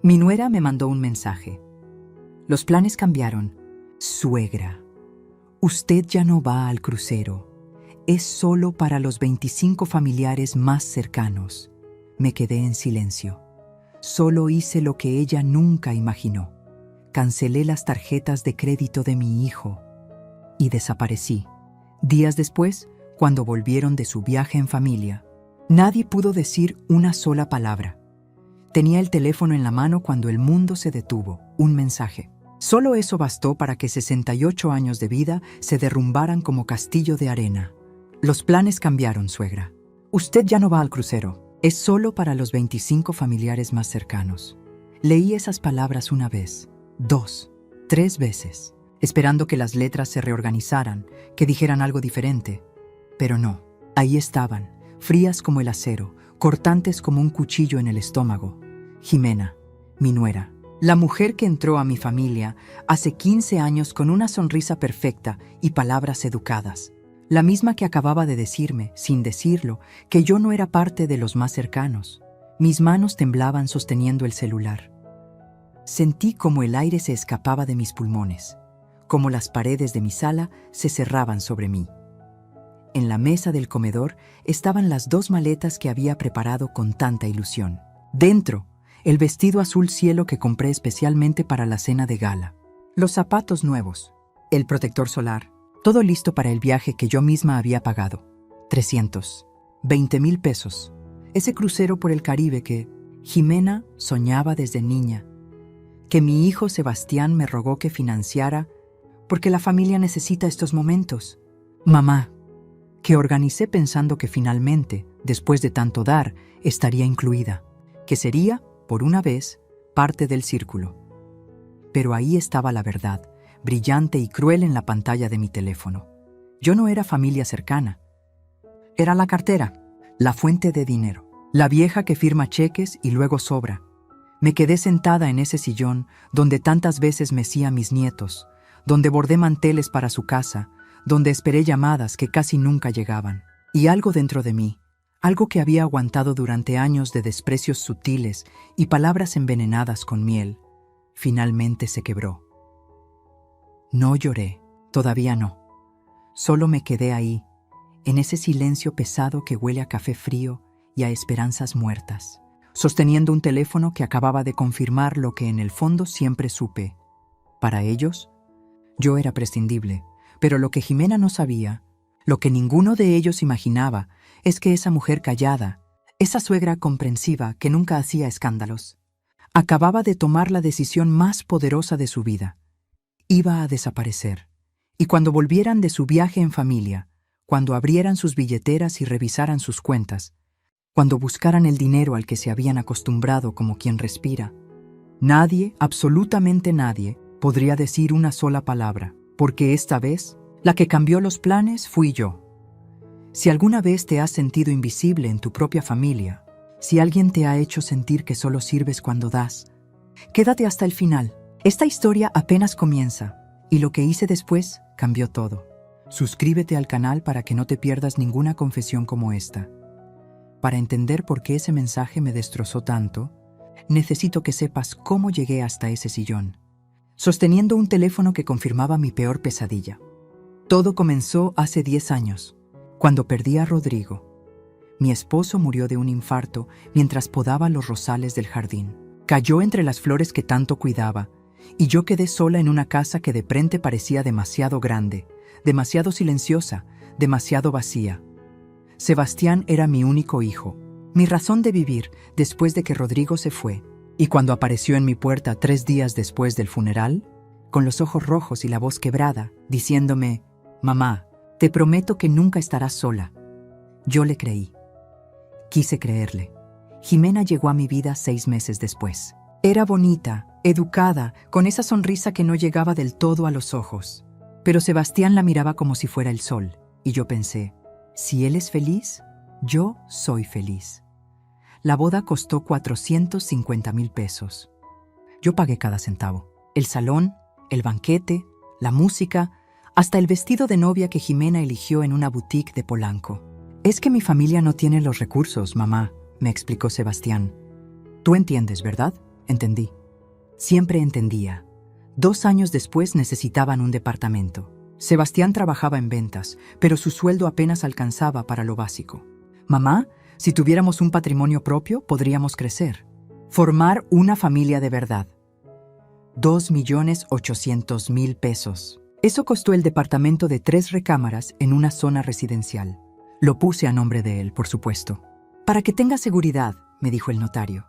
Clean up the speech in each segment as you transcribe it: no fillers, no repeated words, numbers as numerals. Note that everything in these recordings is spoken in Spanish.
Mi nuera me mandó un mensaje. Los planes cambiaron. Suegra, usted ya no va al crucero. Es solo para los 25 familiares más cercanos. Me quedé en silencio. Solo hice lo que ella nunca imaginó. Cancelé las tarjetas de crédito de mi hijo y desaparecí. Días después, cuando volvieron de su viaje en familia, nadie pudo decir una sola palabra. Tenía el teléfono en la mano cuando el mundo se detuvo. Un mensaje. Solo eso bastó para que 68 años de vida se derrumbaran como castillo de arena. Los planes cambiaron, suegra. Usted ya no va al crucero. Es solo para los 25 familiares más cercanos. Leí esas palabras una vez, 2, 3 veces, esperando que las letras se reorganizaran, que dijeran algo diferente. Pero no, ahí estaban, frías como el acero, cortantes como un cuchillo en el estómago. Jimena, mi nuera, la mujer que entró a mi familia hace 15 años con una sonrisa perfecta y palabras educadas. La misma que acababa de decirme, sin decirlo, que yo no era parte de los más cercanos. Mis manos temblaban sosteniendo el celular. Sentí como el aire se escapaba de mis pulmones, como las paredes de mi sala se cerraban sobre mí. En la mesa del comedor estaban las 2 maletas que había preparado con tanta ilusión. Dentro, el vestido azul cielo que compré especialmente para la cena de gala. Los zapatos nuevos, el protector solar, todo listo para el viaje que yo misma había pagado. 320,000 pesos. Ese crucero por el Caribe que Jimena soñaba desde niña, que mi hijo Sebastián me rogó que financiara porque la familia necesita estos momentos. Mamá, que organicé pensando que finalmente, después de tanto dar, estaría incluida, que sería, por una vez, parte del círculo. Pero ahí estaba la verdad, brillante y cruel en la pantalla de mi teléfono. Yo no era familia cercana. Era la cartera, la fuente de dinero, la vieja que firma cheques y luego sobra. Me quedé sentada en ese sillón donde tantas veces mecía a mis nietos, donde bordé manteles para su casa, donde esperé llamadas que casi nunca llegaban. Y algo dentro de mí, algo que había aguantado durante años de desprecios sutiles y palabras envenenadas con miel, finalmente se quebró. No lloré, todavía no. Solo me quedé ahí, en ese silencio pesado que huele a café frío y a esperanzas muertas, sosteniendo un teléfono que acababa de confirmar lo que en el fondo siempre supe. Para ellos, yo era prescindible, pero lo que Jimena no sabía, lo que ninguno de ellos imaginaba, es que esa mujer callada, esa suegra comprensiva que nunca hacía escándalos, acababa de tomar la decisión más poderosa de su vida. Iba a desaparecer. Y cuando volvieran de su viaje en familia, cuando abrieran sus billeteras y revisaran sus cuentas, cuando buscaran el dinero al que se habían acostumbrado como quien respira, nadie, absolutamente nadie, podría decir una sola palabra, porque esta vez, la que cambió los planes fui yo. Si alguna vez te has sentido invisible en tu propia familia, si alguien te ha hecho sentir que solo sirves cuando das, quédate hasta el final. Esta historia apenas comienza, y lo que hice después cambió todo. Suscríbete al canal para que no te pierdas ninguna confesión como esta. Para entender por qué ese mensaje me destrozó tanto, necesito que sepas cómo llegué hasta ese sillón, sosteniendo un teléfono que confirmaba mi peor pesadilla. Todo comenzó hace 10 años, cuando perdí a Rodrigo. Mi esposo murió de un infarto mientras podaba los rosales del jardín. Cayó entre las flores que tanto cuidaba, y yo quedé sola en una casa que de frente parecía demasiado grande, demasiado silenciosa, demasiado vacía. Sebastián era mi único hijo, mi razón de vivir después de que Rodrigo se fue, y cuando apareció en mi puerta 3 días después del funeral, con los ojos rojos y la voz quebrada, diciéndome: «Mamá, te prometo que nunca estarás sola». Yo le creí. Quise creerle. Jimena llegó a mi vida 6 meses después. Era bonita, educada, con esa sonrisa que no llegaba del todo a los ojos. Pero Sebastián la miraba como si fuera el sol, y yo pensé, si él es feliz, yo soy feliz. La boda costó 450,000 pesos. Yo pagué cada centavo. El salón, el banquete, la música, hasta el vestido de novia que Jimena eligió en una boutique de Polanco. «Es que mi familia no tiene los recursos, mamá», me explicó Sebastián. «Tú entiendes, ¿verdad? Entendí. Siempre entendía. 2 años después necesitaban un departamento. Sebastián trabajaba en ventas, pero su sueldo apenas alcanzaba para lo básico. Mamá, si tuviéramos un patrimonio propio, podríamos crecer. Formar una familia de verdad. 2.800.000 pesos. Eso costó el departamento de 3 recámaras en una zona residencial. Lo puse a nombre de él, por supuesto. Para que tenga seguridad, me dijo el notario.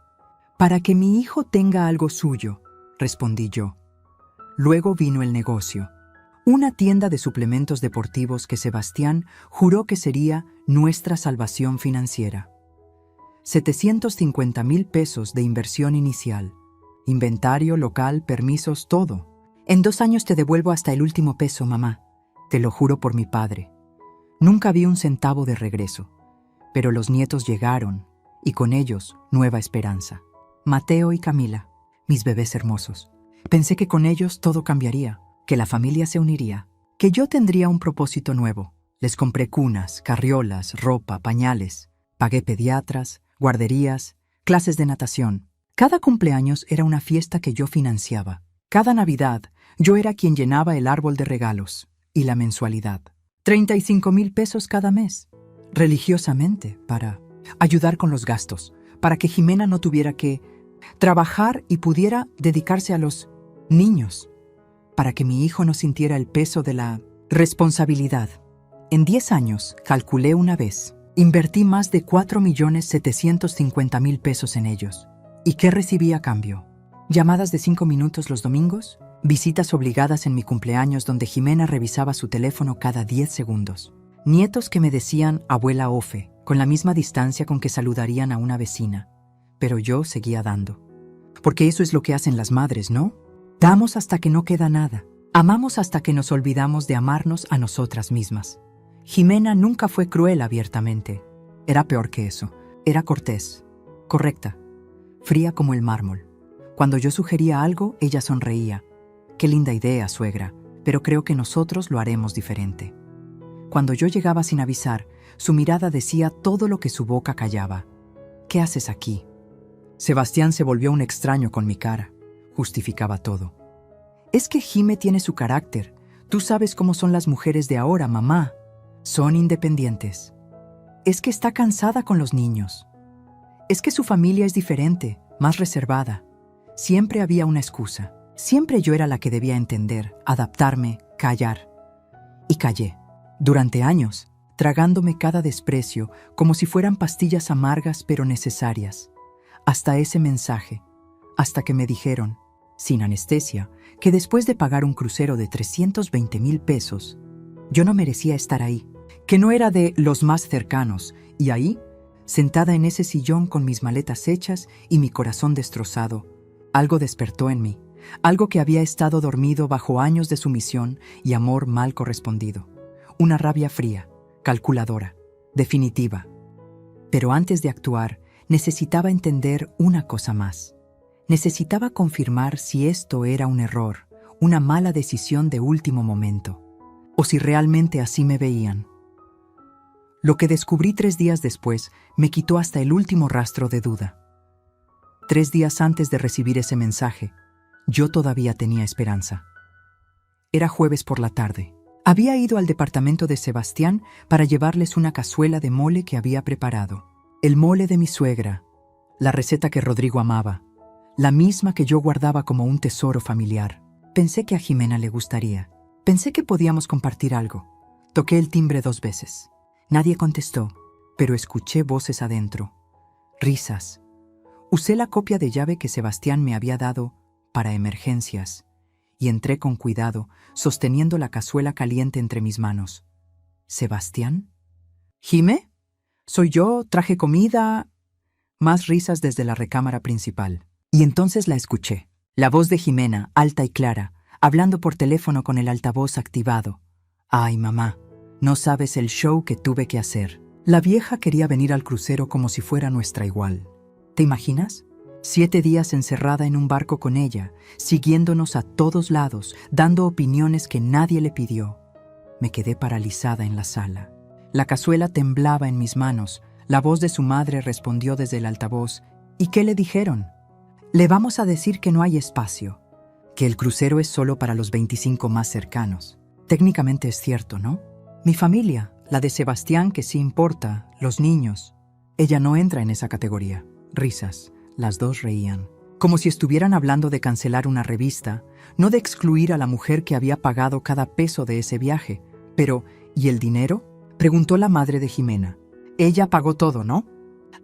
Para que mi hijo tenga algo suyo, respondí yo. Luego vino el negocio. Una tienda de suplementos deportivos que Sebastián juró que sería nuestra salvación financiera. 750.000 pesos de inversión inicial. Inventario, local, permisos, todo. En 2 años te devuelvo hasta el último peso, mamá. Te lo juro por mi padre. Nunca vi un centavo de regreso. Pero los nietos llegaron, y con ellos, nueva esperanza. Mateo y Camila, mis bebés hermosos. Pensé que con ellos todo cambiaría, que la familia se uniría, que yo tendría un propósito nuevo. Les compré cunas, carriolas, ropa, pañales. Pagué pediatras, guarderías, clases de natación. Cada cumpleaños era una fiesta que yo financiaba. Cada Navidad, yo era quien llenaba el árbol de regalos. Y la mensualidad. 35.000 pesos cada mes. Religiosamente, para ayudar con los gastos. Para que Jimena no tuviera que trabajar y pudiera dedicarse a los niños. Para que mi hijo no sintiera el peso de la responsabilidad. En 10 años, calculé una vez, invertí más de 4.750.000 pesos en ellos. ¿Y qué recibí a cambio? Llamadas de 5 minutos los domingos, visitas obligadas en mi cumpleaños donde Jimena revisaba su teléfono cada 10 segundos. Nietos que me decían abuela Ofe, con la misma distancia con que saludarían a una vecina. Pero yo seguía dando. Porque eso es lo que hacen las madres, ¿no? Damos hasta que no queda nada. Amamos hasta que nos olvidamos de amarnos a nosotras mismas. Jimena nunca fue cruel abiertamente. Era peor que eso. Era cortés, correcta, fría como el mármol. Cuando yo sugería algo, ella sonreía. Qué linda idea, suegra, pero creo que nosotros lo haremos diferente. Cuando yo llegaba sin avisar, su mirada decía todo lo que su boca callaba. ¿Qué haces aquí? Sebastián se volvió un extraño con mi cara. Justificaba todo. Es que Jime tiene su carácter. Tú sabes cómo son las mujeres de ahora, mamá. Son independientes. Es que está cansada con los niños. Es que su familia es diferente, más reservada. Siempre había una excusa. Siempre yo era la que debía entender, adaptarme, callar. Y callé. Durante años, tragándome cada desprecio como si fueran pastillas amargas pero necesarias. Hasta ese mensaje. Hasta que me dijeron, sin anestesia, que después de pagar un crucero de 320.000 pesos, yo no merecía estar ahí, que no era de los más cercanos, y ahí, sentada en ese sillón con mis maletas hechas y mi corazón destrozado, algo despertó en mí, algo que había estado dormido bajo años de sumisión y amor mal correspondido. Una rabia fría, calculadora, definitiva. Pero antes de actuar, necesitaba entender una cosa más. Necesitaba confirmar si esto era un error, una mala decisión de último momento, o si realmente así me veían. Lo que descubrí 3 días después me quitó hasta el último rastro de duda. 3 días antes de recibir ese mensaje, yo todavía tenía esperanza. Era jueves por la tarde. Había ido al departamento de Sebastián para llevarles una cazuela de mole que había preparado. El mole de mi suegra, la receta que Rodrigo amaba, la misma que yo guardaba como un tesoro familiar. Pensé que a Jimena le gustaría. Pensé que podíamos compartir algo. Toqué el timbre 2 veces. Nadie contestó, pero escuché voces adentro. Risas. Usé la copia de llave que Sebastián me había dado para emergencias y entré con cuidado, sosteniendo la cazuela caliente entre mis manos. ¿Sebastián? ¿Jime? ¿Soy yo? ¿Traje comida? Más risas desde la recámara principal. Y entonces la escuché. La voz de Jimena, alta y clara, hablando por teléfono con el altavoz activado. Ay, mamá, no sabes el show que tuve que hacer. La vieja quería venir al crucero como si fuera nuestra igual. ¿Te imaginas? 7 días encerrada en un barco con ella, siguiéndonos a todos lados, dando opiniones que nadie le pidió. Me quedé paralizada en la sala. La cazuela temblaba en mis manos. La voz de su madre respondió desde el altavoz. ¿Y qué le dijeron? Le vamos a decir que no hay espacio, que el crucero es solo para los 25 más cercanos. Técnicamente es cierto, ¿no? Mi familia, la de Sebastián, que sí importa, los niños. Ella no entra en esa categoría. Risas. Las dos reían. Como si estuvieran hablando de cancelar una revista, no de excluir a la mujer que había pagado cada peso de ese viaje. Pero, ¿y el dinero?, preguntó la madre de Jimena. Ella pagó todo, ¿no?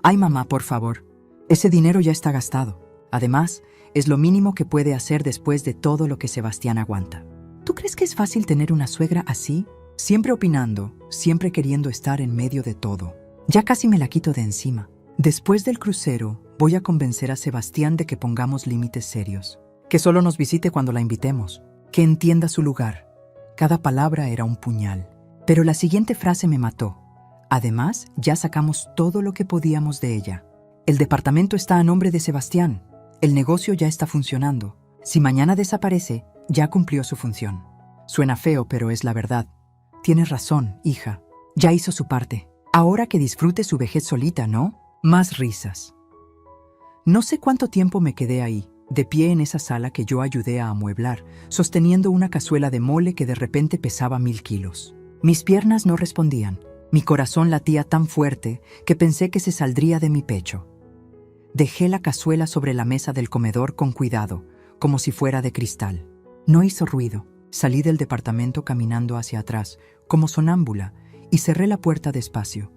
Ay, mamá, por favor. Ese dinero ya está gastado. Además, es lo mínimo que puede hacer después de todo lo que Sebastián aguanta. ¿Tú crees que es fácil tener una suegra así? Siempre opinando, siempre queriendo estar en medio de todo. Ya casi me la quito de encima. Después del crucero, voy a convencer a Sebastián de que pongamos límites serios. Que solo nos visite cuando la invitemos. Que entienda su lugar. Cada palabra era un puñal. Pero la siguiente frase me mató. Además, ya sacamos todo lo que podíamos de ella. El departamento está a nombre de Sebastián. El negocio ya está funcionando. Si mañana desaparece, ya cumplió su función. Suena feo, pero es la verdad. Tienes razón, hija. Ya hizo su parte. Ahora que disfrute su vejez solita, ¿no? Más risas. No sé cuánto tiempo me quedé ahí, de pie en esa sala que yo ayudé a amueblar, sosteniendo una cazuela de mole que de repente pesaba 1000 kilos. Mis piernas no respondían. Mi corazón latía tan fuerte que pensé que se saldría de mi pecho. Dejé la cazuela sobre la mesa del comedor con cuidado, como si fuera de cristal. No hizo ruido. Salí del departamento caminando hacia atrás, como sonámbula, y cerré la puerta despacio.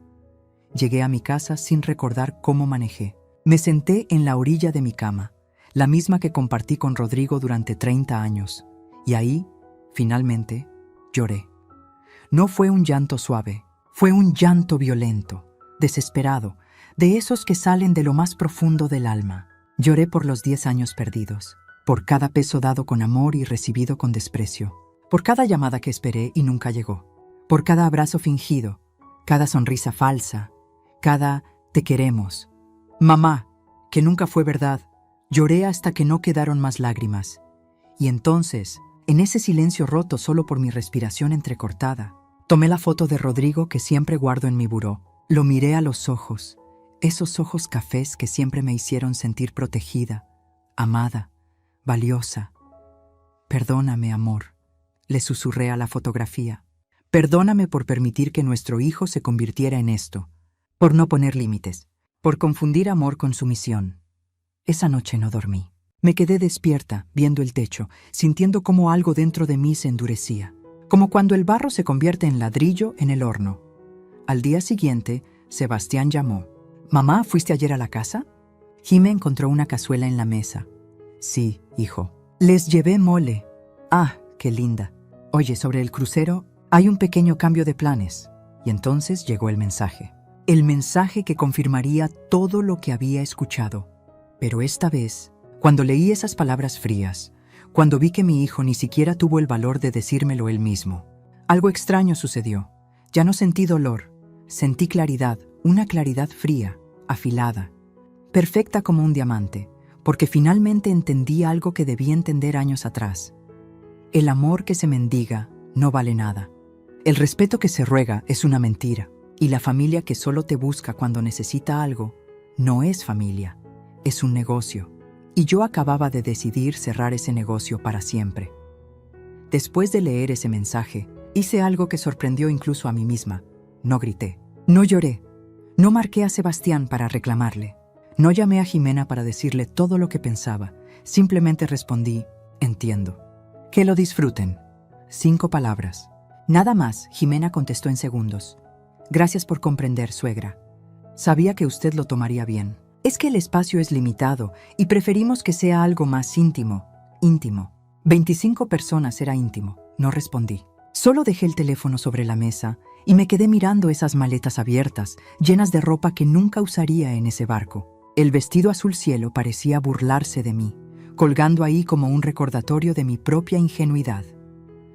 Llegué a mi casa sin recordar cómo manejé. Me senté en la orilla de mi cama, la misma que compartí con Rodrigo durante 30 años, y ahí, finalmente, lloré. No fue un llanto suave, fue un llanto violento, desesperado, de esos que salen de lo más profundo del alma. Lloré por los 10 años perdidos, por cada peso dado con amor y recibido con desprecio, por cada llamada que esperé y nunca llegó, por cada abrazo fingido, cada sonrisa falsa, cada «te queremos». Mamá, que nunca fue verdad. Lloré hasta que no quedaron más lágrimas. Y entonces, en ese silencio roto solo por mi respiración entrecortada, tomé la foto de Rodrigo que siempre guardo en mi buró. Lo miré a los ojos, esos ojos cafés que siempre me hicieron sentir protegida, amada, valiosa. Perdóname, amor, le susurré a la fotografía. Perdóname por permitir que nuestro hijo se convirtiera en esto, por no poner límites, por confundir amor con sumisión. Esa noche no dormí. Me quedé despierta, viendo el techo, sintiendo cómo algo dentro de mí se endurecía, como cuando el barro se convierte en ladrillo en el horno. Al día siguiente, Sebastián llamó. «Mamá, ¿fuiste ayer a la casa?» Jime encontró una cazuela en la mesa. «Sí, hijo. Les llevé mole». «Ah, qué linda. Oye, sobre el crucero, hay un pequeño cambio de planes». Y entonces llegó el mensaje. El mensaje que confirmaría todo lo que había escuchado. Pero esta vez, cuando leí esas palabras frías, cuando vi que mi hijo ni siquiera tuvo el valor de decírmelo él mismo, algo extraño sucedió. Ya no sentí dolor, sentí claridad, una claridad fría, afilada, perfecta como un diamante, porque finalmente entendí algo que debí entender años atrás. El amor que se mendiga no vale nada. El respeto que se ruega es una mentira, y la familia que solo te busca cuando necesita algo no es familia, es un negocio. Y yo acababa de decidir cerrar ese negocio para siempre. Después de leer ese mensaje, hice algo que sorprendió incluso a mí misma. No grité, no lloré, no marqué a Sebastián para reclamarle, no llamé a Jimena para decirle todo lo que pensaba, simplemente respondí, entiendo. Que lo disfruten. 5 palabras. Nada más, Jimena contestó en segundos. Gracias por comprender, suegra. Sabía que usted lo tomaría bien. Es que el espacio es limitado y preferimos que sea algo más íntimo. Íntimo. 25 personas era íntimo. No respondí. Solo dejé el teléfono sobre la mesa y me quedé mirando esas maletas abiertas, llenas de ropa que nunca usaría en ese barco. El vestido azul cielo parecía burlarse de mí, colgando ahí como un recordatorio de mi propia ingenuidad.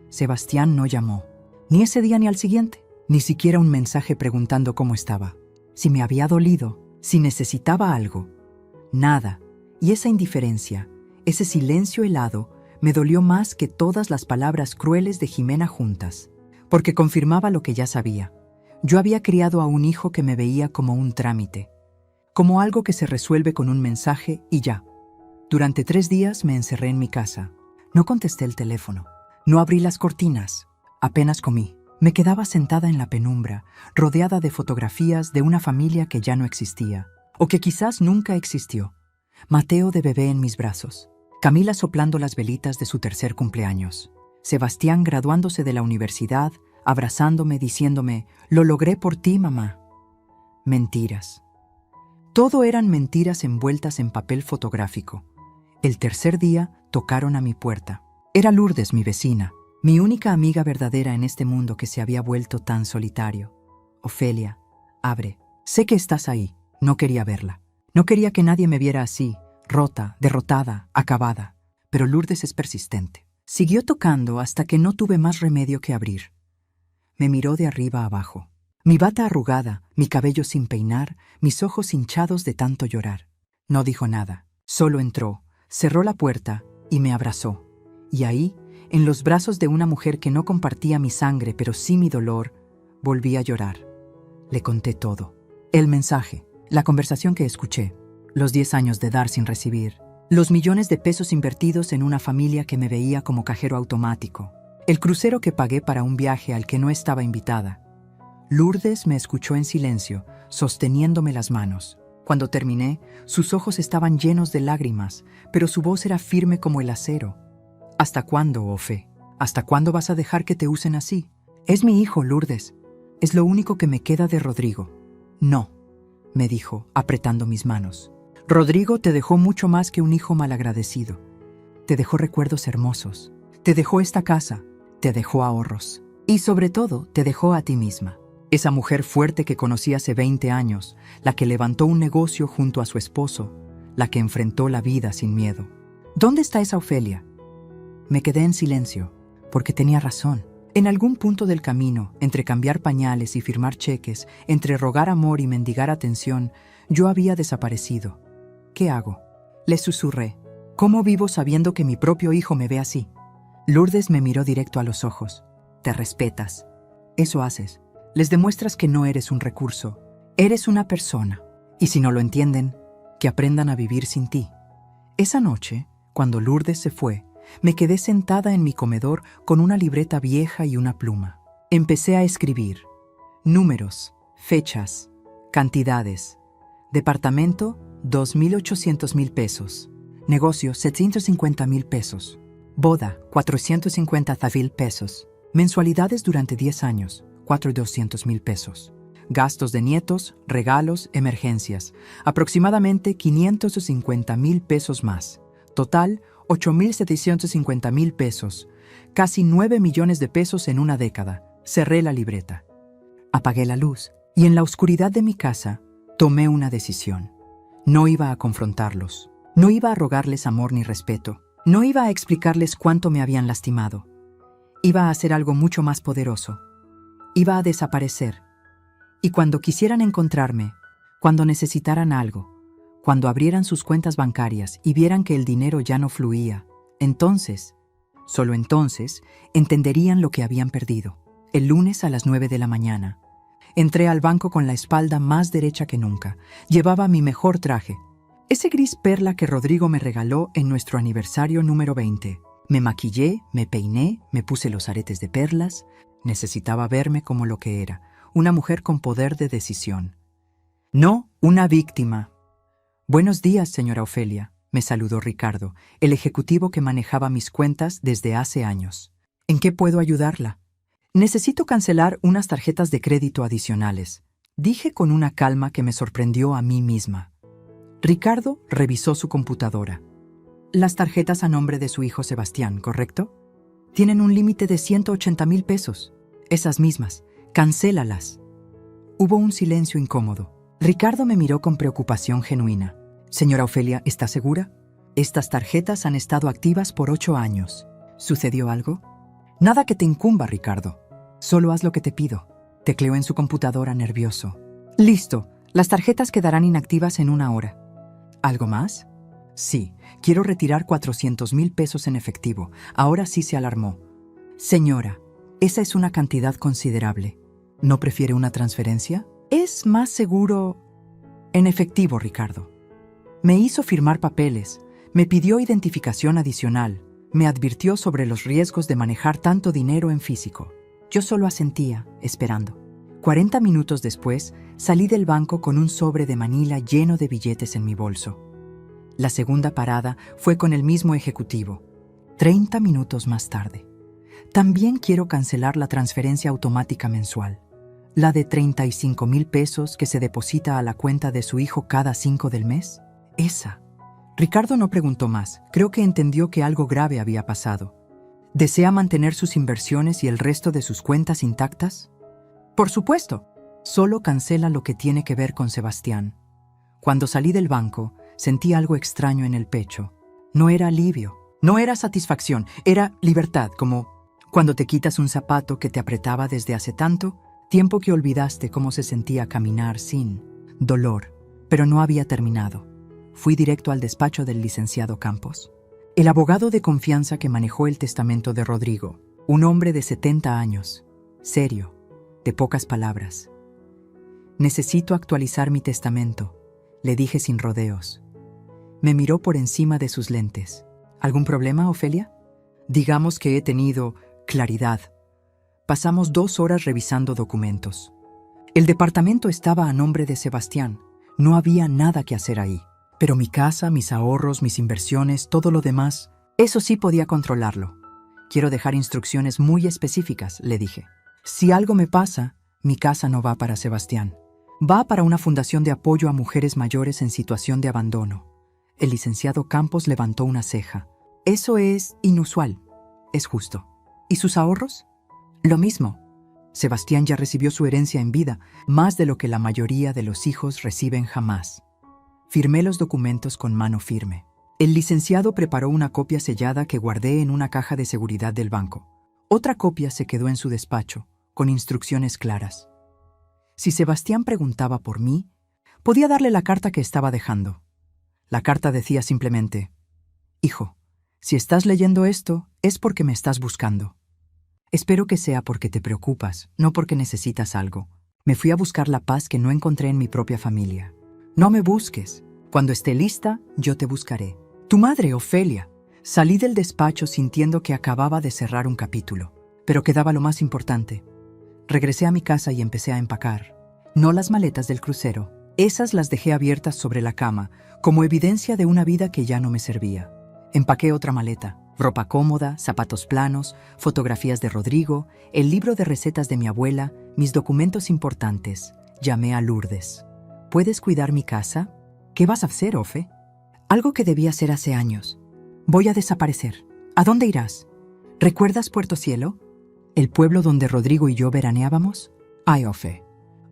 Sebastián no llamó. Ni ese día ni al siguiente. Ni siquiera un mensaje preguntando cómo estaba. Si me había dolido. Si necesitaba algo, nada. Y esa indiferencia, ese silencio helado, me dolió más que todas las palabras crueles de Jimena juntas, porque confirmaba lo que ya sabía. Yo había criado a un hijo que me veía como un trámite, como algo que se resuelve con un mensaje y ya. Durante 3 días me encerré en mi casa. No contesté el teléfono. No abrí las cortinas. Apenas comí. Me quedaba sentada en la penumbra, rodeada de fotografías de una familia que ya no existía, o que quizás nunca existió. Mateo de bebé en mis brazos. Camila soplando las velitas de su 3er cumpleaños. Sebastián graduándose de la universidad, abrazándome, diciéndome, «Lo logré por ti, mamá». Mentiras. Todo eran mentiras envueltas en papel fotográfico. El 3er día tocaron a mi puerta. Era Lourdes, mi vecina, mi única amiga verdadera en este mundo que se había vuelto tan solitario. «Ofelia, abre. Sé que estás ahí». No quería verla. No quería que nadie me viera así, rota, derrotada, acabada. Pero Lourdes es persistente. Siguió tocando hasta que no tuve más remedio que abrir. Me miró de arriba a abajo. Mi bata arrugada, mi cabello sin peinar, mis ojos hinchados de tanto llorar. No dijo nada. Solo entró, cerró la puerta y me abrazó. Y ahí, en los brazos de una mujer que no compartía mi sangre, pero sí mi dolor, volví a llorar. Le conté todo. El mensaje, la conversación que escuché, los 10 años de dar sin recibir, los millones de pesos invertidos en una familia que me veía como cajero automático, el crucero que pagué para un viaje al que no estaba invitada. Lourdes me escuchó en silencio, sosteniéndome las manos. Cuando terminé, sus ojos estaban llenos de lágrimas, pero su voz era firme como el acero. «¿Hasta cuándo, Ofe? ¿Hasta cuándo vas a dejar que te usen así? Es mi hijo, Lourdes. Es lo único que me queda de Rodrigo». «No», me dijo, apretando mis manos. «Rodrigo te dejó mucho más que un hijo malagradecido. Te dejó recuerdos hermosos. Te dejó esta casa. Te dejó ahorros. Y sobre todo, te dejó a ti misma. Esa mujer fuerte que conocí hace 20 años, la que levantó un negocio junto a su esposo, la que enfrentó la vida sin miedo. ¿Dónde está esa Ofelia?» Me quedé en silencio, porque tenía razón. En algún punto del camino, entre cambiar pañales y firmar cheques, entre rogar amor y mendigar atención, yo había desaparecido. «¿Qué hago?», le susurré. «¿Cómo vivo sabiendo que mi propio hijo me ve así?». Lourdes me miró directo a los ojos. «Te respetas. Eso haces. Les demuestras que no eres un recurso. Eres una persona. Y si no lo entienden, que aprendan a vivir sin ti». Esa noche, cuando Lourdes se fue, me quedé sentada en mi comedor con una libreta vieja y una pluma. Empecé a escribir. Números, fechas, cantidades. Departamento, 2.800.000 pesos. Negocio, 750.000 pesos. Boda, 450.000 pesos. Mensualidades durante 10 años, 4.200.000 pesos. Gastos de nietos, regalos, emergencias. Aproximadamente 550.000 pesos más. Total, 8.750.000 pesos. Casi 9 millones de pesos en una década. Cerré la libreta. Apagué la luz y en la oscuridad de mi casa tomé una decisión. No iba a confrontarlos. No iba a rogarles amor ni respeto. No iba a explicarles cuánto me habían lastimado. Iba a hacer algo mucho más poderoso. Iba a desaparecer. Y cuando quisieran encontrarme, cuando necesitaran algo, cuando abrieran sus cuentas bancarias y vieran que el dinero ya no fluía, entonces, solo entonces, entenderían lo que habían perdido. El lunes a las 9 de la mañana, entré al banco con la espalda más derecha que nunca. Llevaba mi mejor traje, ese gris perla que Rodrigo me regaló en nuestro aniversario número 20. Me maquillé, me peiné, me puse los aretes de perlas. Necesitaba verme como lo que era, una mujer con poder de decisión. No una víctima. «Buenos días, señora Ofelia», me saludó Ricardo, el ejecutivo que manejaba mis cuentas desde hace años. «¿En qué puedo ayudarla?». «Necesito cancelar unas tarjetas de crédito adicionales», dije con una calma que me sorprendió a mí misma. Ricardo revisó su computadora. «Las tarjetas a nombre de su hijo Sebastián, ¿correcto? Tienen un límite de 180.000 pesos. Esas mismas. Cancélalas». Hubo un silencio incómodo. Ricardo me miró con preocupación genuina. «Señora Ofelia, ¿está segura? Estas tarjetas han estado activas por 8 años. ¿Sucedió algo?». «Nada que te incumba, Ricardo. Solo haz lo que te pido», tecleó en su computadora nervioso. «Listo. Las tarjetas quedarán inactivas en 1 hora». «¿Algo más?». «Sí. Quiero retirar 400.000 pesos en efectivo». Ahora sí se alarmó. «Señora, esa es una cantidad considerable. ¿No prefiere una transferencia?». «Es más seguro en efectivo, Ricardo». Me hizo firmar papeles, Me pidió identificación adicional. Me advirtió sobre los riesgos de manejar tanto dinero en físico. Yo solo asentía, esperando. 40 minutos después, salí del banco con un sobre de Manila lleno de billetes en mi bolso. La segunda parada fue con el mismo ejecutivo. 30 minutos más tarde. También quiero cancelar la transferencia automática mensual. La de 35,000 pesos que se deposita a la cuenta de su hijo cada 5 del mes. Esa. Ricardo no preguntó más. Creo que entendió que algo grave había pasado. ¿Desea mantener sus inversiones y el resto de sus cuentas intactas? Por supuesto. Solo cancela lo que tiene que ver con Sebastián. Cuando salí del banco, sentí algo extraño en el pecho. No era alivio, no era satisfacción, era libertad, como cuando te quitas un zapato que te apretaba desde hace tanto, tiempo que olvidaste cómo se sentía caminar sin dolor, pero no había terminado. Fui directo al despacho del licenciado Campos, el abogado de confianza que manejó el testamento de Rodrigo, un hombre de 70 años, serio, de pocas palabras. Necesito actualizar mi testamento, le dije sin rodeos. Me miró por encima de sus lentes. ¿Algún problema, Ofelia? Digamos que he tenido claridad. Pasamos 2 horas revisando documentos. El departamento estaba a nombre de Sebastián. No había nada que hacer ahí. Pero mi casa, mis ahorros, mis inversiones, todo lo demás, eso sí podía controlarlo. Quiero dejar instrucciones muy específicas, le dije. Si algo me pasa, mi casa no va para Sebastián. Va para una fundación de apoyo a mujeres mayores en situación de abandono. El licenciado Campos levantó una ceja. Eso es inusual. Es justo. ¿Y sus ahorros? Lo mismo. Sebastián ya recibió su herencia en vida, más de lo que la mayoría de los hijos reciben jamás. Firmé los documentos con mano firme. El licenciado preparó una copia sellada que guardé en una caja de seguridad del banco. Otra copia se quedó en su despacho, con instrucciones claras. Si Sebastián preguntaba por mí, podía darle la carta que estaba dejando. La carta decía simplemente: «Hijo, si estás leyendo esto, es porque me estás buscando. Espero que sea porque te preocupas, no porque necesitas algo. Me fui a buscar la paz que no encontré en mi propia familia. No me busques. Cuando esté lista, yo te buscaré. Tu madre, Ofelia». Salí del despacho sintiendo que acababa de cerrar un capítulo, pero quedaba lo más importante. Regresé a mi casa y empecé a empacar. No las maletas del crucero. Esas las dejé abiertas sobre la cama, como evidencia de una vida que ya no me servía. Empaqué otra maleta. Ropa cómoda, zapatos planos, fotografías de Rodrigo, el libro de recetas de mi abuela, mis documentos importantes. Llamé a Lourdes. ¿Puedes cuidar mi casa? ¿Qué vas a hacer, Ofe? Algo que debí hacer hace años. Voy a desaparecer. ¿A dónde irás? ¿Recuerdas Puerto Cielo? ¿El pueblo donde Rodrigo y yo veraneábamos? Ay, Ofe.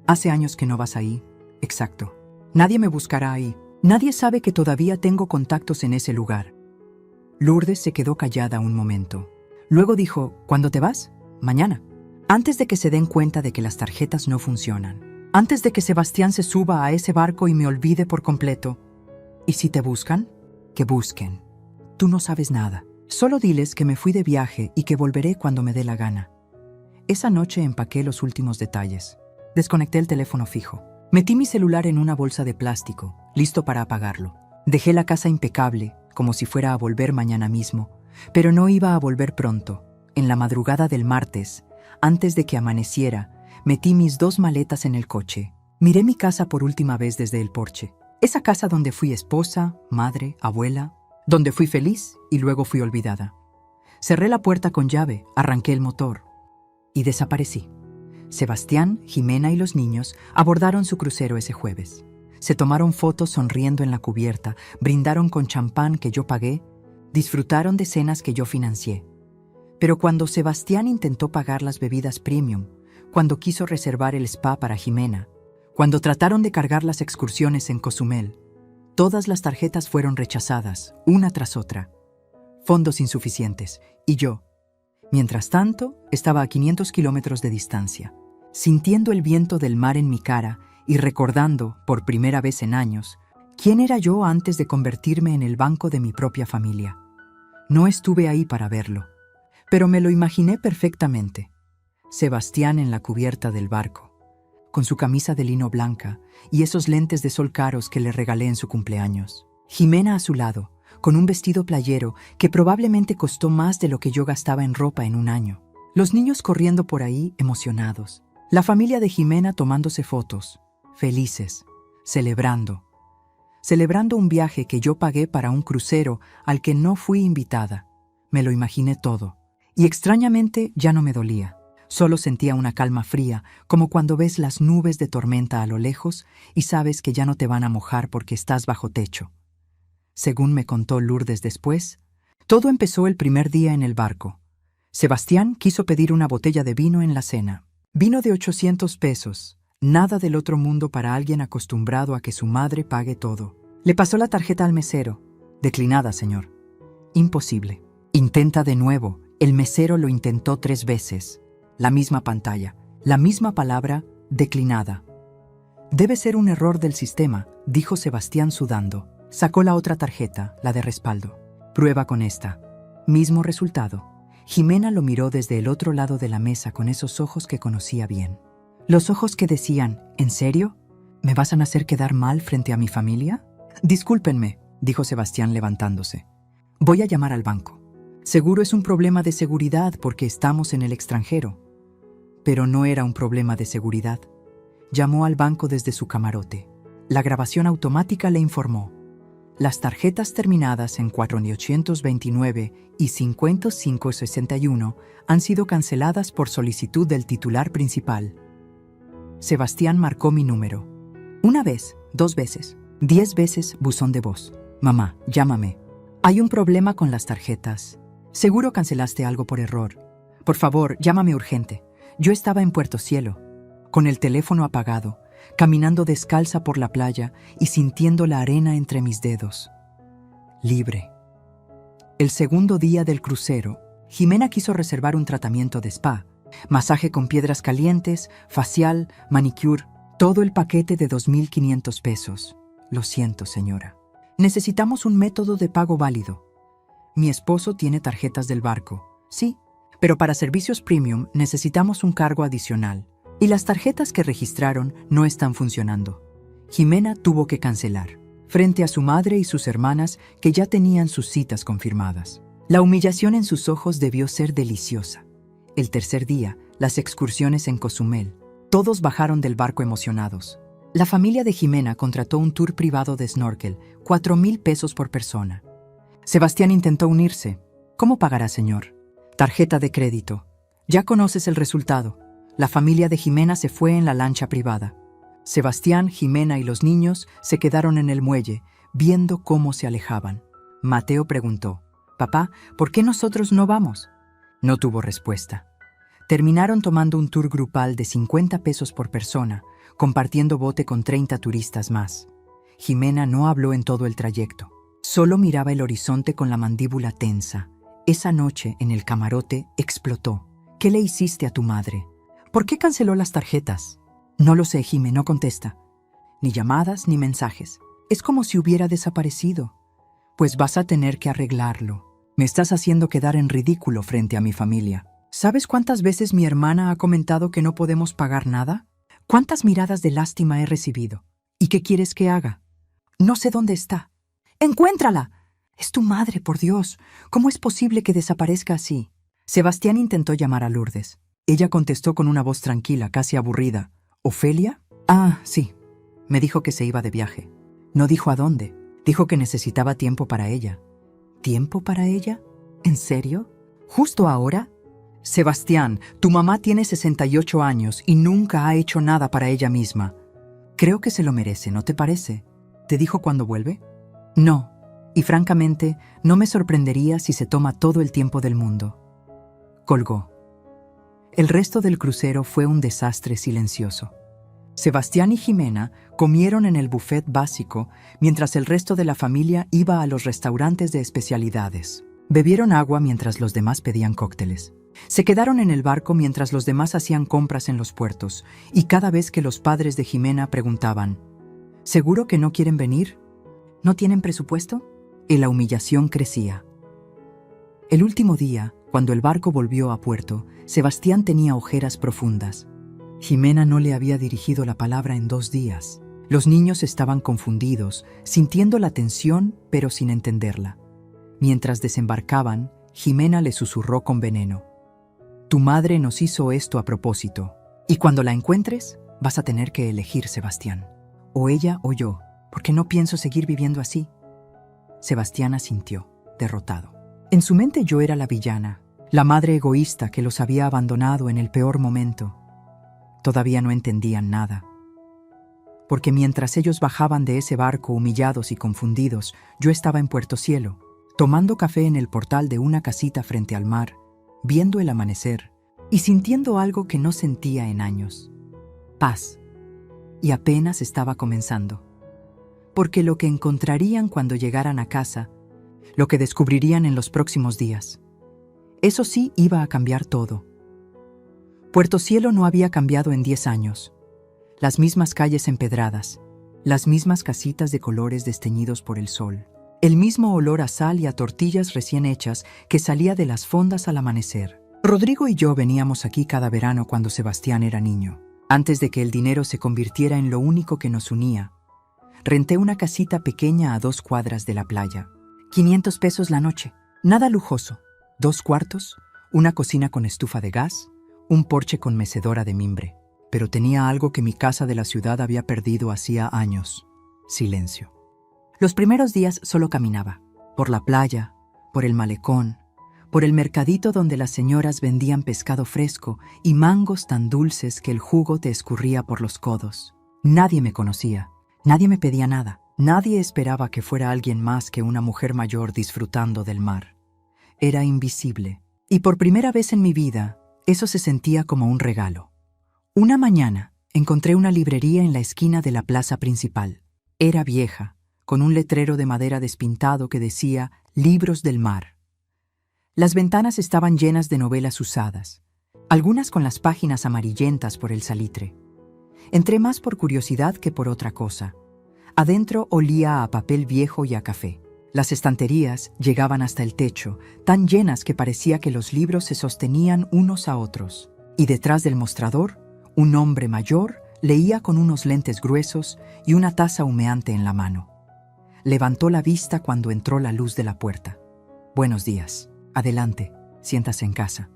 Hace años que no vas ahí. Exacto. Nadie me buscará ahí. Nadie sabe que todavía tengo contactos en ese lugar. Lourdes se quedó callada un momento. Luego dijo: ¿Cuándo te vas? Mañana. Antes de que se den cuenta de que las tarjetas no funcionan. Antes de que Sebastián se suba a ese barco y me olvide por completo. ¿Y si te buscan? Que busquen. Tú no sabes nada. Solo diles que me fui de viaje y que volveré cuando me dé la gana. Esa noche empaqué los últimos detalles. Desconecté el teléfono fijo. Metí mi celular en una bolsa de plástico, listo para apagarlo. Dejé la casa impecable, como si fuera a volver mañana mismo, pero no iba a volver pronto. En la madrugada del martes, antes de que amaneciera, metí mis 2 maletas en el coche. Miré mi casa por última vez desde el porche. Esa casa donde fui esposa, madre, abuela, donde fui feliz y luego fui olvidada. Cerré la puerta con llave, arranqué el motor y desaparecí. Sebastián, Jimena y los niños abordaron su crucero ese jueves. Se tomaron fotos sonriendo en la cubierta, brindaron con champán que yo pagué, disfrutaron de cenas que yo financié. Pero cuando Sebastián intentó pagar las bebidas premium, cuando quiso reservar el spa para Jimena, cuando trataron de cargar las excursiones en Cozumel, todas las tarjetas fueron rechazadas, una tras otra. Fondos insuficientes. Y yo, mientras tanto, estaba a 500 kilómetros de distancia, sintiendo el viento del mar en mi cara y recordando, por primera vez en años, quién era yo antes de convertirme en el banco de mi propia familia. No estuve ahí para verlo, pero me lo imaginé perfectamente. Sebastián en la cubierta del barco, con su camisa de lino blanca y esos lentes de sol caros que le regalé en su cumpleaños. Jimena a su lado, con un vestido playero que probablemente costó más de lo que yo gastaba en ropa en un año. Los niños corriendo por ahí emocionados. La familia de Jimena tomándose fotos, felices, celebrando un viaje que yo pagué para un crucero al que no fui invitada. Me lo imaginé todo. Y extrañamente ya no me dolía. Solo sentía una calma fría, como cuando ves las nubes de tormenta a lo lejos y sabes que ya no te van a mojar porque estás bajo techo. Según me contó Lourdes después, todo empezó el primer día en el barco. Sebastián quiso pedir una botella de vino en la cena. Vino de 800 pesos. Nada del otro mundo para alguien acostumbrado a que su madre pague todo. Le pasó la tarjeta al mesero. Declinada, señor. Imposible. Intenta de nuevo. El mesero lo intentó 3 veces. La misma pantalla, la misma palabra, declinada. Debe ser un error del sistema, dijo Sebastián sudando. Sacó la otra tarjeta, la de respaldo. Prueba con esta. Mismo resultado. Jimena lo miró desde el otro lado de la mesa con esos ojos que conocía bien. Los ojos que decían, ¿en serio? ¿Me vas a hacer quedar mal frente a mi familia? Discúlpenme, dijo Sebastián levantándose. Voy a llamar al banco. Seguro es un problema de seguridad porque estamos en el extranjero. Pero no era un problema de seguridad. Llamó al banco desde su camarote. La grabación automática le informó. Las tarjetas terminadas en 4829 y 5561 han sido canceladas por solicitud del titular principal. Sebastián marcó mi número. 1 vez, 2 veces, 10 veces buzón de voz. Mamá, llámame. Hay un problema con las tarjetas. Seguro cancelaste algo por error. Por favor, llámame urgente. Yo estaba en Puerto Cielo, con el teléfono apagado, caminando descalza por la playa y sintiendo la arena entre mis dedos. Libre. El segundo día del crucero, Jimena quiso reservar un tratamiento de spa, masaje con piedras calientes, facial, manicure, todo el paquete de 2.500 pesos. Lo siento, señora. Necesitamos un método de pago válido. Mi esposo tiene tarjetas del barco, sí, pero para servicios premium necesitamos un cargo adicional. Y las tarjetas que registraron no están funcionando. Jimena tuvo que cancelar, frente a su madre y sus hermanas que ya tenían sus citas confirmadas. La humillación en sus ojos debió ser deliciosa. El tercer día, las excursiones en Cozumel. Todos bajaron del barco emocionados. La familia de Jimena contrató un tour privado de snorkel, 4,000 pesos por persona. Sebastián intentó unirse. ¿Cómo pagará, señor? Tarjeta de crédito. Ya conoces el resultado. La familia de Jimena se fue en la lancha privada. Sebastián, Jimena y los niños se quedaron en el muelle, viendo cómo se alejaban. Mateo preguntó, «Papá, ¿por qué nosotros no vamos?» No tuvo respuesta. Terminaron tomando un tour grupal de 50 pesos por persona, compartiendo bote con 30 turistas más. Jimena no habló en todo el trayecto. Solo miraba el horizonte con la mandíbula tensa. Esa noche, en el camarote, explotó. «¿Qué le hiciste a tu madre? ¿Por qué canceló las tarjetas?» «No lo sé, Jimé, no contesta. Ni llamadas ni mensajes. Es como si hubiera desaparecido». «Pues vas a tener que arreglarlo. Me estás haciendo quedar en ridículo frente a mi familia. ¿Sabes cuántas veces mi hermana ha comentado que no podemos pagar nada? ¿Cuántas miradas de lástima he recibido? ¿Y qué quieres que haga? No sé dónde está. ¡Encuéntrala! Es tu madre, por Dios. ¿Cómo es posible que desaparezca así?» Sebastián intentó llamar a Lourdes. Ella contestó con una voz tranquila, casi aburrida. «¿Ofelia?» «Ah, sí. Me dijo que se iba de viaje. No dijo a dónde. Dijo que necesitaba tiempo para ella». «¿Tiempo para ella? ¿En serio? ¿Justo ahora?» «Sebastián, tu mamá tiene 68 años y nunca ha hecho nada para ella misma. Creo que se lo merece, ¿no te parece? ¿Te dijo cuándo vuelve?» «No. Y francamente, no me sorprendería si se toma todo el tiempo del mundo». Colgó. El resto del crucero fue un desastre silencioso. Sebastián y Jimena comieron en el buffet básico mientras el resto de la familia iba a los restaurantes de especialidades. Bebieron agua mientras los demás pedían cócteles. Se quedaron en el barco mientras los demás hacían compras en los puertos y cada vez que los padres de Jimena preguntaban, ¿seguro que no quieren venir? ¿No tienen presupuesto? Y la humillación crecía. El último día, cuando el barco volvió a puerto, Sebastián tenía ojeras profundas. Jimena no le había dirigido la palabra en 2 días. Los niños estaban confundidos, sintiendo la tensión pero sin entenderla. Mientras desembarcaban, Jimena le susurró con veneno: «Tu madre nos hizo esto a propósito, y cuando la encuentres, vas a tener que elegir, Sebastián. O ella o yo, porque no pienso seguir viviendo así». Sebastián asintió, derrotado. En su mente yo era la villana, la madre egoísta que los había abandonado en el peor momento. Todavía no entendían nada. Porque mientras ellos bajaban de ese barco humillados y confundidos, yo estaba en Puerto Cielo, tomando café en el portal de una casita frente al mar, viendo el amanecer y sintiendo algo que no sentía en años: paz. Y apenas estaba comenzando. Porque lo que encontrarían cuando llegaran a casa, lo que descubrirían en los próximos días, eso sí iba a cambiar todo. Puerto Cielo no había cambiado en 10 años. Las mismas calles empedradas, las mismas casitas de colores desteñidos por el sol, el mismo olor a sal y a tortillas recién hechas que salía de las fondas al amanecer. Rodrigo y yo veníamos aquí cada verano cuando Sebastián era niño. Antes de que el dinero se convirtiera en lo único que nos unía, renté una casita pequeña a 2 cuadras de la playa. 500 pesos la noche, nada lujoso. 2 cuartos, una cocina con estufa de gas, un porche con mecedora de mimbre. Pero tenía algo que mi casa de la ciudad había perdido hacía años: silencio. Los primeros días solo caminaba, por la playa, por el malecón, por el mercadito donde las señoras vendían pescado fresco y mangos tan dulces que el jugo te escurría por los codos. Nadie me conocía, nadie me pedía nada, nadie esperaba que fuera alguien más que una mujer mayor disfrutando del mar. Era invisible, y por primera vez en mi vida, eso se sentía como un regalo. Una mañana encontré una librería en la esquina de la plaza principal. Era vieja, con un letrero de madera despintado que decía «Libros del mar». Las ventanas estaban llenas de novelas usadas, algunas con las páginas amarillentas por el salitre. Entré más por curiosidad que por otra cosa. Adentro olía a papel viejo y a café. Las estanterías llegaban hasta el techo, tan llenas que parecía que los libros se sostenían unos a otros. Y detrás del mostrador, un hombre mayor leía con unos lentes gruesos y una taza humeante en la mano. Levantó la vista cuando entró la luz de la puerta. «Buenos días. Adelante, siéntase en casa».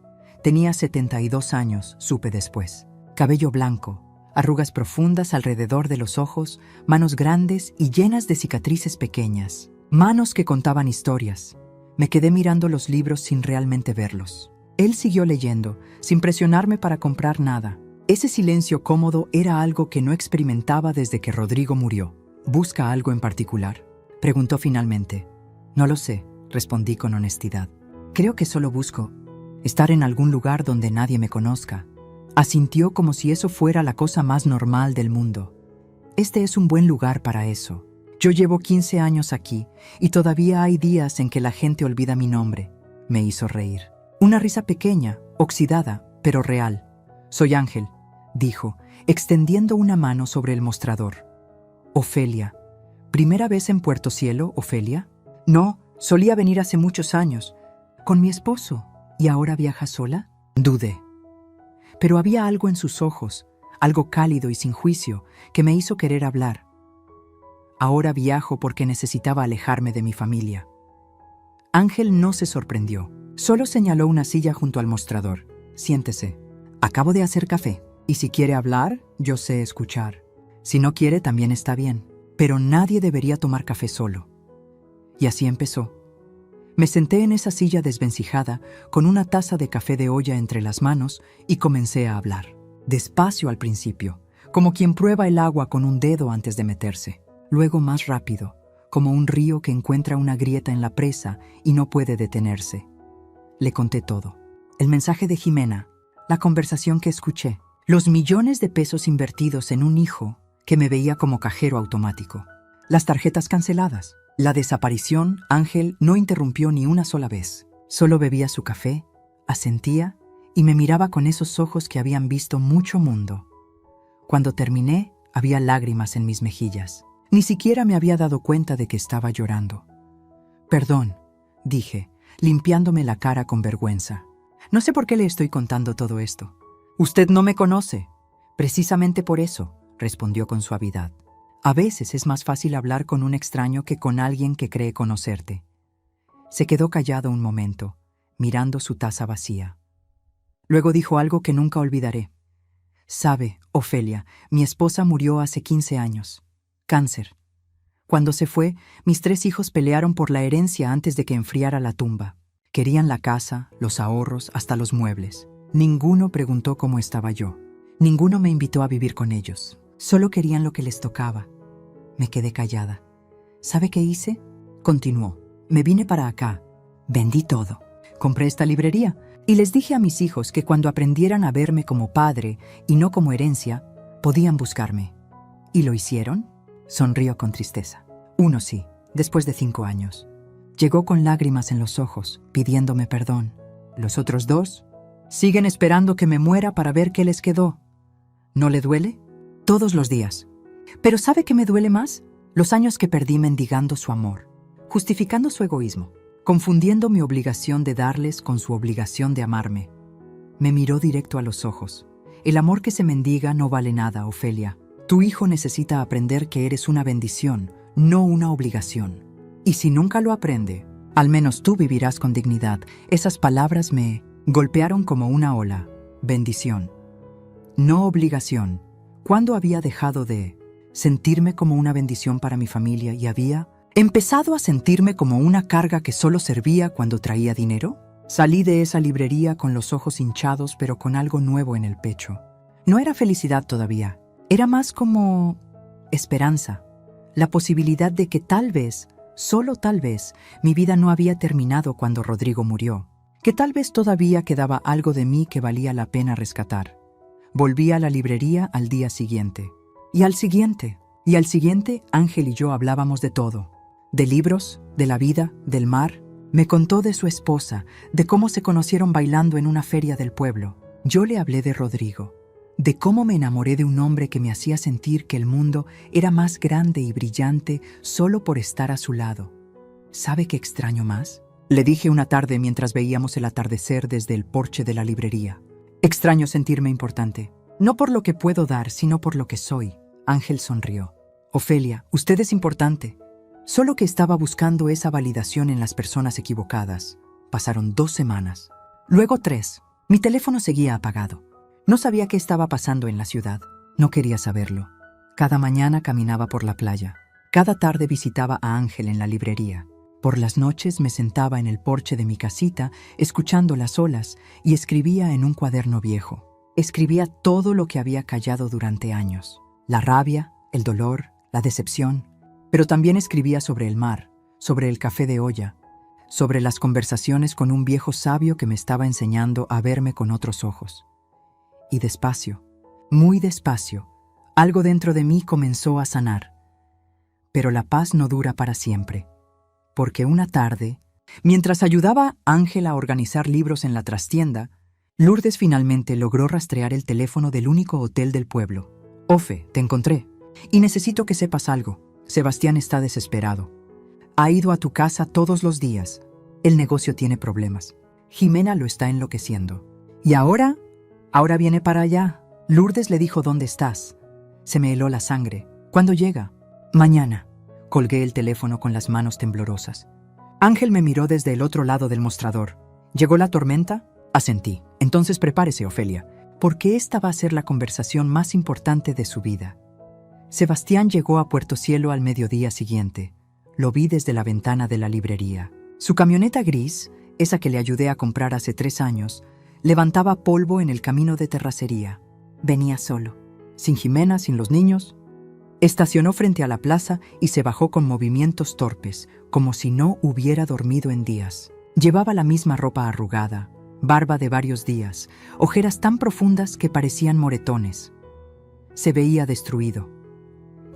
Tenía 72 años, supe después. Cabello blanco, arrugas profundas alrededor de los ojos, manos grandes y llenas de cicatrices pequeñas. Manos que contaban historias. Me quedé mirando los libros sin realmente verlos. Él siguió leyendo, sin presionarme para comprar nada. Ese silencio cómodo era algo que no experimentaba desde que Rodrigo murió. «¿Busca algo en particular?», preguntó finalmente. «No lo sé», respondí con honestidad. «Creo que solo busco estar en algún lugar donde nadie me conozca». Asintió como si eso fuera la cosa más normal del mundo. «Este es un buen lugar para eso. Yo llevo 15 años aquí y todavía hay días en que la gente olvida mi nombre». Me hizo reír. Una risa pequeña, oxidada, pero real. «Soy Ángel», dijo, extendiendo una mano sobre el mostrador. «Ofelia. ¿Primera vez en Puerto Cielo, Ofelia?» «No, solía venir hace muchos años. Con mi esposo. ¿Y ahora viaja sola?» Dudé. Pero había algo en sus ojos, algo cálido y sin juicio, que me hizo querer hablar. «Ahora viajo porque necesitaba alejarme de mi familia». Ángel no se sorprendió. Solo señaló una silla junto al mostrador. «Siéntese. Acabo de hacer café, y si quiere hablar, yo sé escuchar. Si no quiere, también está bien. Pero nadie debería tomar café solo». Y así empezó. Me senté en esa silla desvencijada, con una taza de café de olla entre las manos, y comencé a hablar. Despacio al principio, como quien prueba el agua con un dedo antes de meterse. Luego más rápido, como un río que encuentra una grieta en la presa y no puede detenerse. Le conté todo. El mensaje de Jimena, la conversación que escuché, los millones de pesos invertidos en un hijo que me veía como cajero automático, las tarjetas canceladas. La desaparición. Ángel no interrumpió ni una sola vez. Solo bebía su café, asentía y me miraba con esos ojos que habían visto mucho mundo. Cuando terminé, había lágrimas en mis mejillas. Ni siquiera me había dado cuenta de que estaba llorando. «Perdón», dije, limpiándome la cara con vergüenza. «No sé por qué le estoy contando todo esto. Usted no me conoce». «Precisamente por eso», respondió con suavidad. A veces es más fácil hablar con un extraño que con alguien que cree conocerte. Se quedó callado un momento, mirando su taza vacía. Luego dijo algo que nunca olvidaré. Sabe, Ofelia, mi esposa murió hace 15 años. Cáncer. Cuando se fue, mis 3 hijos pelearon por la herencia antes de que enfriara la tumba. Querían la casa, los ahorros, hasta los muebles. Ninguno preguntó cómo estaba yo. Ninguno me invitó a vivir con ellos. Solo querían lo que les tocaba. Me quedé callada. ¿Sabe qué hice? Continuó. Me vine para acá. Vendí todo. Compré esta librería y les dije a mis hijos que cuando aprendieran a verme como padre y no como herencia, podían buscarme. ¿Y lo hicieron? Sonrió con tristeza. Uno sí, después de 5 años. Llegó con lágrimas en los ojos, pidiéndome perdón. Los otros 2 siguen esperando que me muera para ver qué les quedó. ¿No le duele? Todos los días. Pero ¿sabe qué me duele más? Los años que perdí mendigando su amor, justificando su egoísmo, confundiendo mi obligación de darles con su obligación de amarme. Me miró directo a los ojos. El amor que se mendiga no vale nada, Ofelia. Tu hijo necesita aprender que eres una bendición, no una obligación. Y si nunca lo aprende, al menos tú vivirás con dignidad. Esas palabras me golpearon como una ola. Bendición. No obligación. ¿Cuándo había dejado de sentirme como una bendición para mi familia y había empezado a sentirme como una carga que solo servía cuando traía dinero? Salí de esa librería con los ojos hinchados, pero con algo nuevo en el pecho. No era felicidad todavía. Era más como esperanza. La posibilidad de que tal vez, solo tal vez, mi vida no había terminado cuando Rodrigo murió. Que tal vez todavía quedaba algo de mí que valía la pena rescatar. Volví a la librería al día siguiente. Y al siguiente. Y al siguiente, Ángel y yo hablábamos de todo. De libros, de la vida, del mar. Me contó de su esposa, de cómo se conocieron bailando en una feria del pueblo. Yo le hablé de Rodrigo, de cómo me enamoré de un hombre que me hacía sentir que el mundo era más grande y brillante solo por estar a su lado. ¿Sabe qué extraño más? Le dije una tarde mientras veíamos el atardecer desde el porche de la librería. Extraño sentirme importante. No por lo que puedo dar, sino por lo que soy. Ángel sonrió. Ofelia, usted es importante. Solo que estaba buscando esa validación en las personas equivocadas. Pasaron 2 semanas. Luego 3. Mi teléfono seguía apagado. No sabía qué estaba pasando en la ciudad. No quería saberlo. Cada mañana caminaba por la playa. Cada tarde visitaba a Ángel en la librería. Por las noches me sentaba en el porche de mi casita, escuchando las olas, y escribía en un cuaderno viejo. Escribía todo lo que había callado durante años. La rabia, el dolor, la decepción. Pero también escribía sobre el mar, sobre el café de olla, sobre las conversaciones con un viejo sabio que me estaba enseñando a verme con otros ojos. Y despacio, muy despacio, algo dentro de mí comenzó a sanar. Pero la paz no dura para siempre. Porque una tarde, mientras ayudaba a Ángel a organizar libros en la trastienda, Lourdes finalmente logró rastrear el teléfono del único hotel del pueblo. Ofe, te encontré. Y necesito que sepas algo. Sebastián está desesperado. Ha ido a tu casa todos los días. El negocio tiene problemas. Jimena lo está enloqueciendo. ¿Y ahora? Ahora viene para allá. Lourdes le dijo dónde estás. Se me heló la sangre. ¿Cuándo llega? Mañana. Colgué el teléfono con las manos temblorosas. Ángel me miró desde el otro lado del mostrador. ¿Llegó la tormenta? Asentí. Entonces prepárese, Ofelia, porque esta va a ser la conversación más importante de su vida. Sebastián llegó a Puerto Cielo al mediodía siguiente. Lo vi desde la ventana de la librería. Su camioneta gris, esa que le ayudé a comprar hace 3 años, levantaba polvo en el camino de terracería. Venía solo, sin Jimena, sin los niños. Estacionó frente a la plaza y se bajó con movimientos torpes, como si no hubiera dormido en días. Llevaba la misma ropa arrugada, barba de varios días, ojeras tan profundas que parecían moretones. Se veía destruido.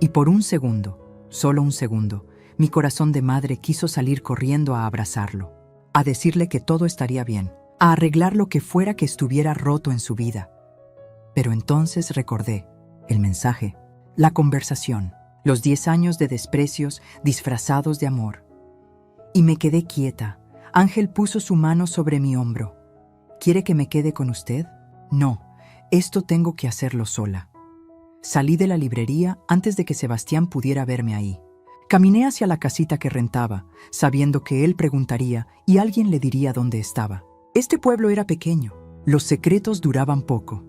Y por un segundo, solo un segundo, mi corazón de madre quiso salir corriendo a abrazarlo, a decirle que todo estaría bien, a arreglar lo que fuera que estuviera roto en su vida. Pero entonces recordé el mensaje, la conversación, los 10 años de desprecios disfrazados de amor. Y me quedé quieta. Ángel puso su mano sobre mi hombro. ¿Quiere que me quede con usted? No, esto tengo que hacerlo sola. Salí de la librería antes de que Sebastián pudiera verme ahí. Caminé hacia la casita que rentaba, sabiendo que él preguntaría y alguien le diría dónde estaba. Este pueblo era pequeño. Los secretos duraban poco.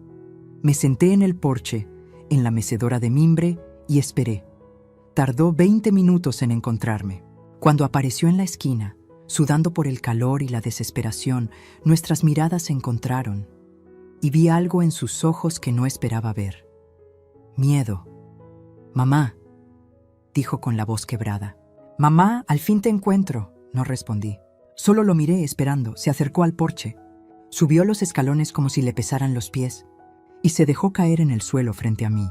Me senté en el porche, en la mecedora de mimbre, y esperé. Tardó 20 minutos en encontrarme. Cuando apareció en la esquina, sudando por el calor y la desesperación, nuestras miradas se encontraron, y vi algo en sus ojos que no esperaba ver. Miedo. «Mamá», dijo con la voz quebrada. «Mamá, al fin te encuentro», no respondí. Solo lo miré esperando. Se acercó al porche. Subió los escalones como si le pesaran los pies y se dejó caer en el suelo frente a mí.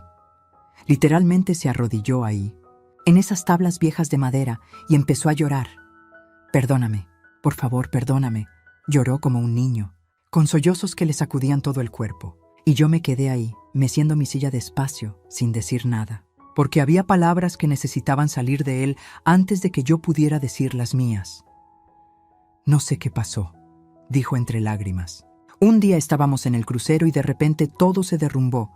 Literalmente se arrodilló ahí, en esas tablas viejas de madera, y empezó a llorar. «Perdóname, por favor, perdóname», lloró como un niño, con sollozos que le sacudían todo el cuerpo. Y yo me quedé ahí, meciendo mi silla despacio, sin decir nada, porque había palabras que necesitaban salir de él antes de que yo pudiera decir las mías. «No sé qué pasó», dijo entre lágrimas. «Un día estábamos en el crucero y de repente todo se derrumbó.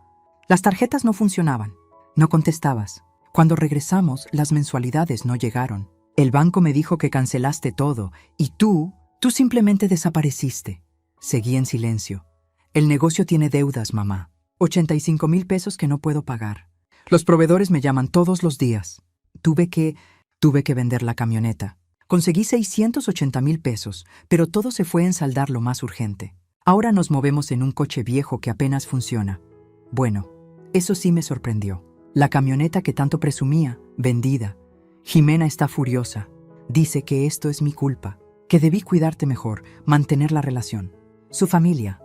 Las tarjetas no funcionaban. No contestabas. Cuando regresamos, las mensualidades no llegaron. El banco me dijo que cancelaste todo y tú simplemente desapareciste». Seguí en silencio. «El negocio tiene deudas, mamá. 85,000 pesos que no puedo pagar. Los proveedores me llaman todos los días. Tuve que vender la camioneta. Conseguí 680,000 pesos, pero todo se fue en saldar lo más urgente. Ahora nos movemos en un coche viejo que apenas funciona. Bueno, eso sí me sorprendió. La camioneta que tanto presumía, vendida. Jimena está furiosa. Dice que esto es mi culpa, que debí cuidarte mejor, mantener la relación. Su familia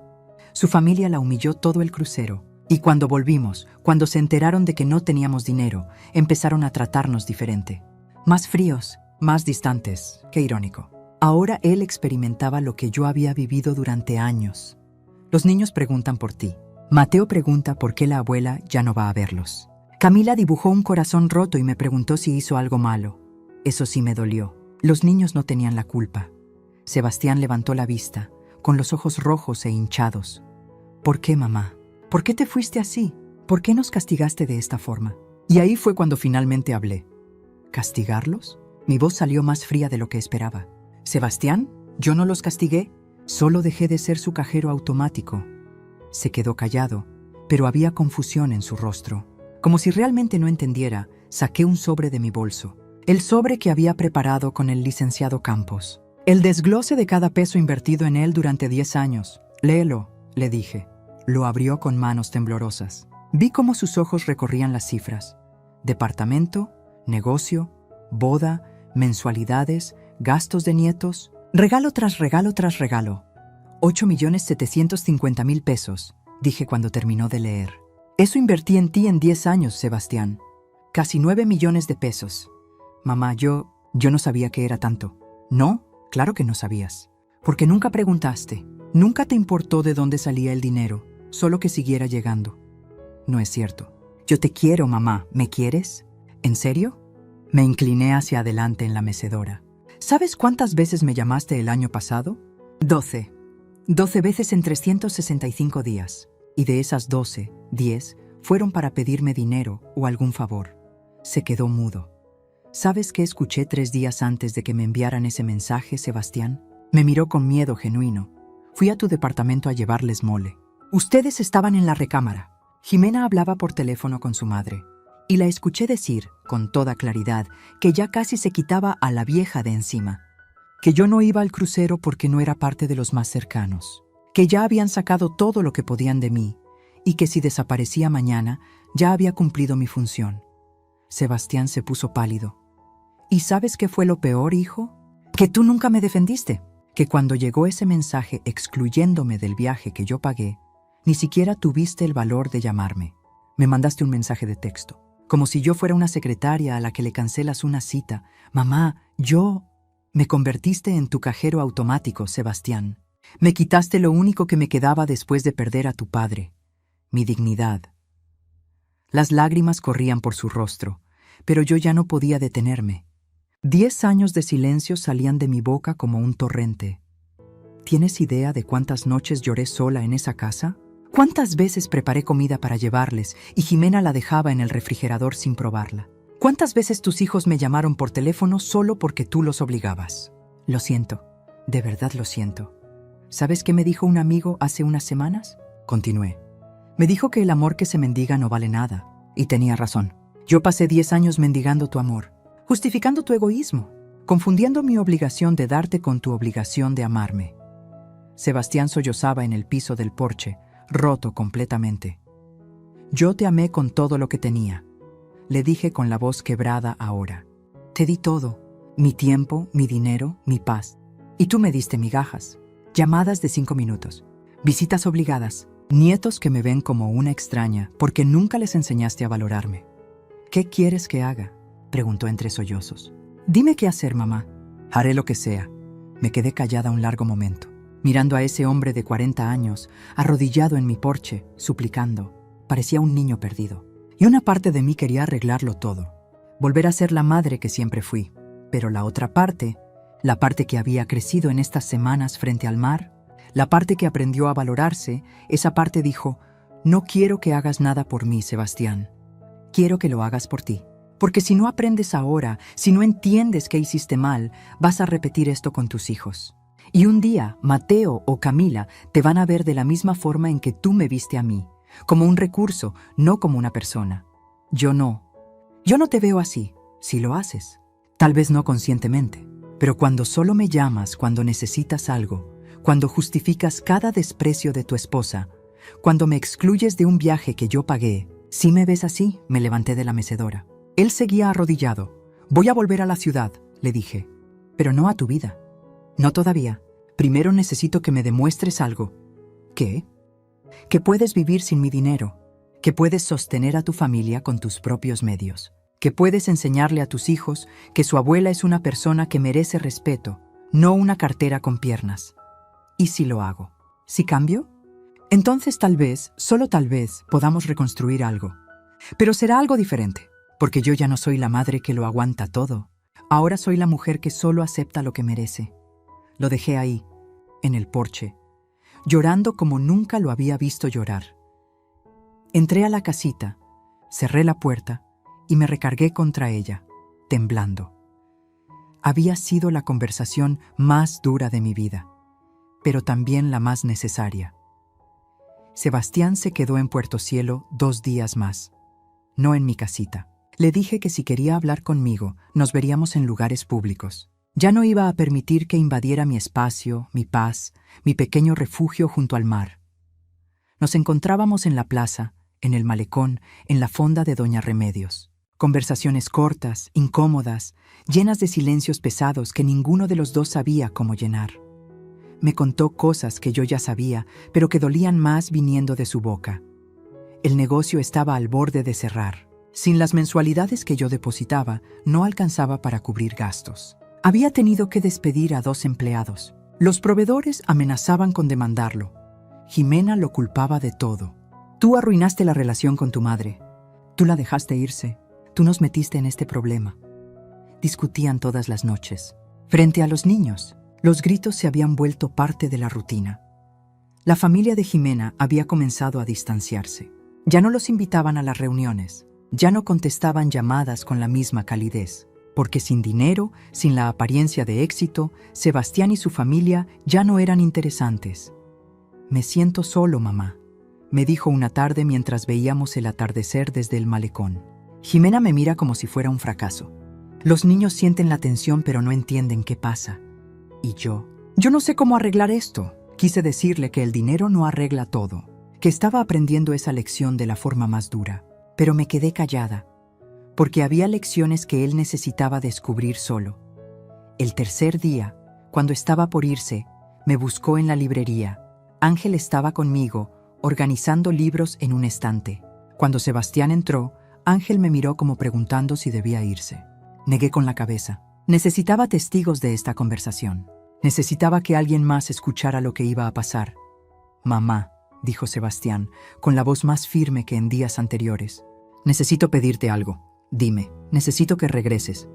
la humilló todo el crucero. Y cuando volvimos, cuando se enteraron de que no teníamos dinero, empezaron a tratarnos diferente. Más fríos, más distantes. Qué irónico. Ahora él experimentaba lo que yo había vivido durante años. Los niños preguntan por ti. Mateo pregunta por qué la abuela ya no va a verlos. Camila dibujó un corazón roto y me preguntó si hizo algo malo. Eso sí me dolió. Los niños no tenían la culpa. Sebastián levantó la vista, con los ojos rojos e hinchados. «¿Por qué, mamá? ¿Por qué te fuiste así? ¿Por qué nos castigaste de esta forma?» Y ahí fue cuando finalmente hablé. ¿Castigarlos? Mi voz salió más fría de lo que esperaba. «Sebastián, yo no los castigué. Solo dejé de ser su cajero automático». Se quedó callado, pero había confusión en su rostro. Como si realmente no entendiera, saqué un sobre de mi bolso. El sobre que había preparado con el licenciado Campos. El desglose de cada peso invertido en él durante 10 años. «Léelo», le dije. Lo abrió con manos temblorosas. Vi cómo sus ojos recorrían las cifras. Departamento, negocio, boda, mensualidades, gastos de nietos, regalo tras regalo tras regalo. 8,750,000 pesos, dije cuando terminó de leer. Eso invertí en ti en 10 años, Sebastián. Casi 9 millones de pesos. Mamá, yo no sabía que era tanto. ¿No? Claro que no sabías. Porque nunca preguntaste. Nunca te importó de dónde salía el dinero, solo que siguiera llegando. No es cierto. Yo te quiero, mamá. ¿Me quieres? ¿En serio? Me incliné hacia adelante en la mecedora. ¿Sabes cuántas veces me llamaste el año pasado? 12. 12 veces en 365 días. Y de esas 12, 10 fueron para pedirme dinero o algún favor. Se quedó mudo. ¿Sabes qué escuché 3 días antes de que me enviaran ese mensaje, Sebastián? Me miró con miedo genuino. Fui a tu departamento a llevarles mole. Ustedes estaban en la recámara. Jimena hablaba por teléfono con su madre. Y la escuché decir, con toda claridad, que ya casi se quitaba a la vieja de encima. Que yo no iba al crucero porque no era parte de los más cercanos. Que ya habían sacado todo lo que podían de mí. Y que si desaparecía mañana, ya había cumplido mi función. Sebastián se puso pálido. ¿Y sabes qué fue lo peor, hijo? Que tú nunca me defendiste. Que cuando llegó ese mensaje excluyéndome del viaje que yo pagué, ni siquiera tuviste el valor de llamarme. Me mandaste un mensaje de texto, como si yo fuera una secretaria a la que le cancelas una cita. Mamá, me convertiste en tu cajero automático, Sebastián. Me quitaste lo único que me quedaba después de perder a tu padre, mi dignidad. Las lágrimas corrían por su rostro, pero yo ya no podía detenerme. 10 años de silencio salían de mi boca como un torrente. ¿Tienes idea de cuántas noches lloré sola en esa casa? ¿Cuántas veces preparé comida para llevarles y Jimena la dejaba en el refrigerador sin probarla? ¿Cuántas veces tus hijos me llamaron por teléfono solo porque tú los obligabas? Lo siento, de verdad lo siento. ¿Sabes qué me dijo un amigo hace unas semanas? Continué. Me dijo que el amor que se mendiga no vale nada. Y tenía razón. Yo pasé 10 años mendigando tu amor, justificando tu egoísmo, confundiendo mi obligación de darte con tu obligación de amarme. Sebastián sollozaba en el piso del porche, roto completamente. Yo te amé con todo lo que tenía, le dije con la voz quebrada ahora. Te di todo, mi tiempo, mi dinero, mi paz. Y tú me diste migajas, llamadas de 5 minutos, visitas obligadas, nietos que me ven como una extraña porque nunca les enseñaste a valorarme. ¿Qué quieres que haga?, preguntó entre sollozos. Dime qué hacer, mamá. Haré lo que sea. Me quedé callada un largo momento, mirando a ese hombre de 40 años, arrodillado en mi porche, suplicando. Parecía un niño perdido. Y una parte de mí quería arreglarlo todo, volver a ser la madre que siempre fui. Pero la otra parte, la parte que había crecido en estas semanas frente al mar, la parte que aprendió a valorarse, esa parte dijo: no quiero que hagas nada por mí, Sebastián. Quiero que lo hagas por ti. Porque si no aprendes ahora, si no entiendes que hiciste mal, vas a repetir esto con tus hijos. Y un día, Mateo o Camila te van a ver de la misma forma en que tú me viste a mí, como un recurso, no como una persona. Yo no. Yo no te veo así, si lo haces. Tal vez no conscientemente, pero cuando solo me llamas cuando necesitas algo, cuando justificas cada desprecio de tu esposa, cuando me excluyes de un viaje que yo pagué, si me ves así, me levanté de la mecedora. Él seguía arrodillado. Voy a volver a la ciudad, le dije, pero no a tu vida. No todavía. Primero necesito que me demuestres algo. ¿Qué? Que puedes vivir sin mi dinero, que puedes sostener a tu familia con tus propios medios, que puedes enseñarle a tus hijos que su abuela es una persona que merece respeto, no una cartera con piernas. ¿Y si lo hago? ¿Si cambio? Entonces tal vez, solo tal vez, podamos reconstruir algo. Pero será algo diferente, porque yo ya no soy la madre que lo aguanta todo. Ahora soy la mujer que solo acepta lo que merece. Lo dejé ahí, en el porche, llorando como nunca lo había visto llorar. Entré a la casita, cerré la puerta y me recargué contra ella, temblando. Había sido la conversación más dura de mi vida, pero también la más necesaria. Sebastián se quedó en Puerto Cielo 2 días más, no en mi casita. Le dije que si quería hablar conmigo, nos veríamos en lugares públicos. Ya no iba a permitir que invadiera mi espacio, mi paz, mi pequeño refugio junto al mar. Nos encontrábamos en la plaza, en el malecón, en la fonda de Doña Remedios. Conversaciones cortas, incómodas, llenas de silencios pesados que ninguno de los dos sabía cómo llenar. Me contó cosas que yo ya sabía, pero que dolían más viniendo de su boca. El negocio estaba al borde de cerrar. Sin las mensualidades que yo depositaba, no alcanzaba para cubrir gastos. Había tenido que despedir a 2 empleados. Los proveedores amenazaban con demandarlo. Jimena lo culpaba de todo. Tú arruinaste la relación con tu madre. Tú la dejaste irse. Tú nos metiste en este problema. Discutían todas las noches. Frente a los niños, los gritos se habían vuelto parte de la rutina. La familia de Jimena había comenzado a distanciarse. Ya no los invitaban a las reuniones. Ya no contestaban llamadas con la misma calidez. Porque sin dinero, sin la apariencia de éxito, Sebastián y su familia ya no eran interesantes. Me siento solo, mamá, me dijo una tarde mientras veíamos el atardecer desde el malecón. Jimena me mira como si fuera un fracaso. Los niños sienten la tensión pero no entienden qué pasa. Y yo no sé cómo arreglar esto. Quise decirle que el dinero no arregla todo, que estaba aprendiendo esa lección de la forma más dura, pero me quedé callada. Porque había lecciones que él necesitaba descubrir solo. El tercer día, cuando estaba por irse, me buscó en la librería. Ángel estaba conmigo, organizando libros en un estante. Cuando Sebastián entró, Ángel me miró como preguntando si debía irse. Negué con la cabeza. Necesitaba testigos de esta conversación. Necesitaba que alguien más escuchara lo que iba a pasar. Mamá, dijo Sebastián, con la voz más firme que en días anteriores. Necesito pedirte algo. Dime, necesito que regreses,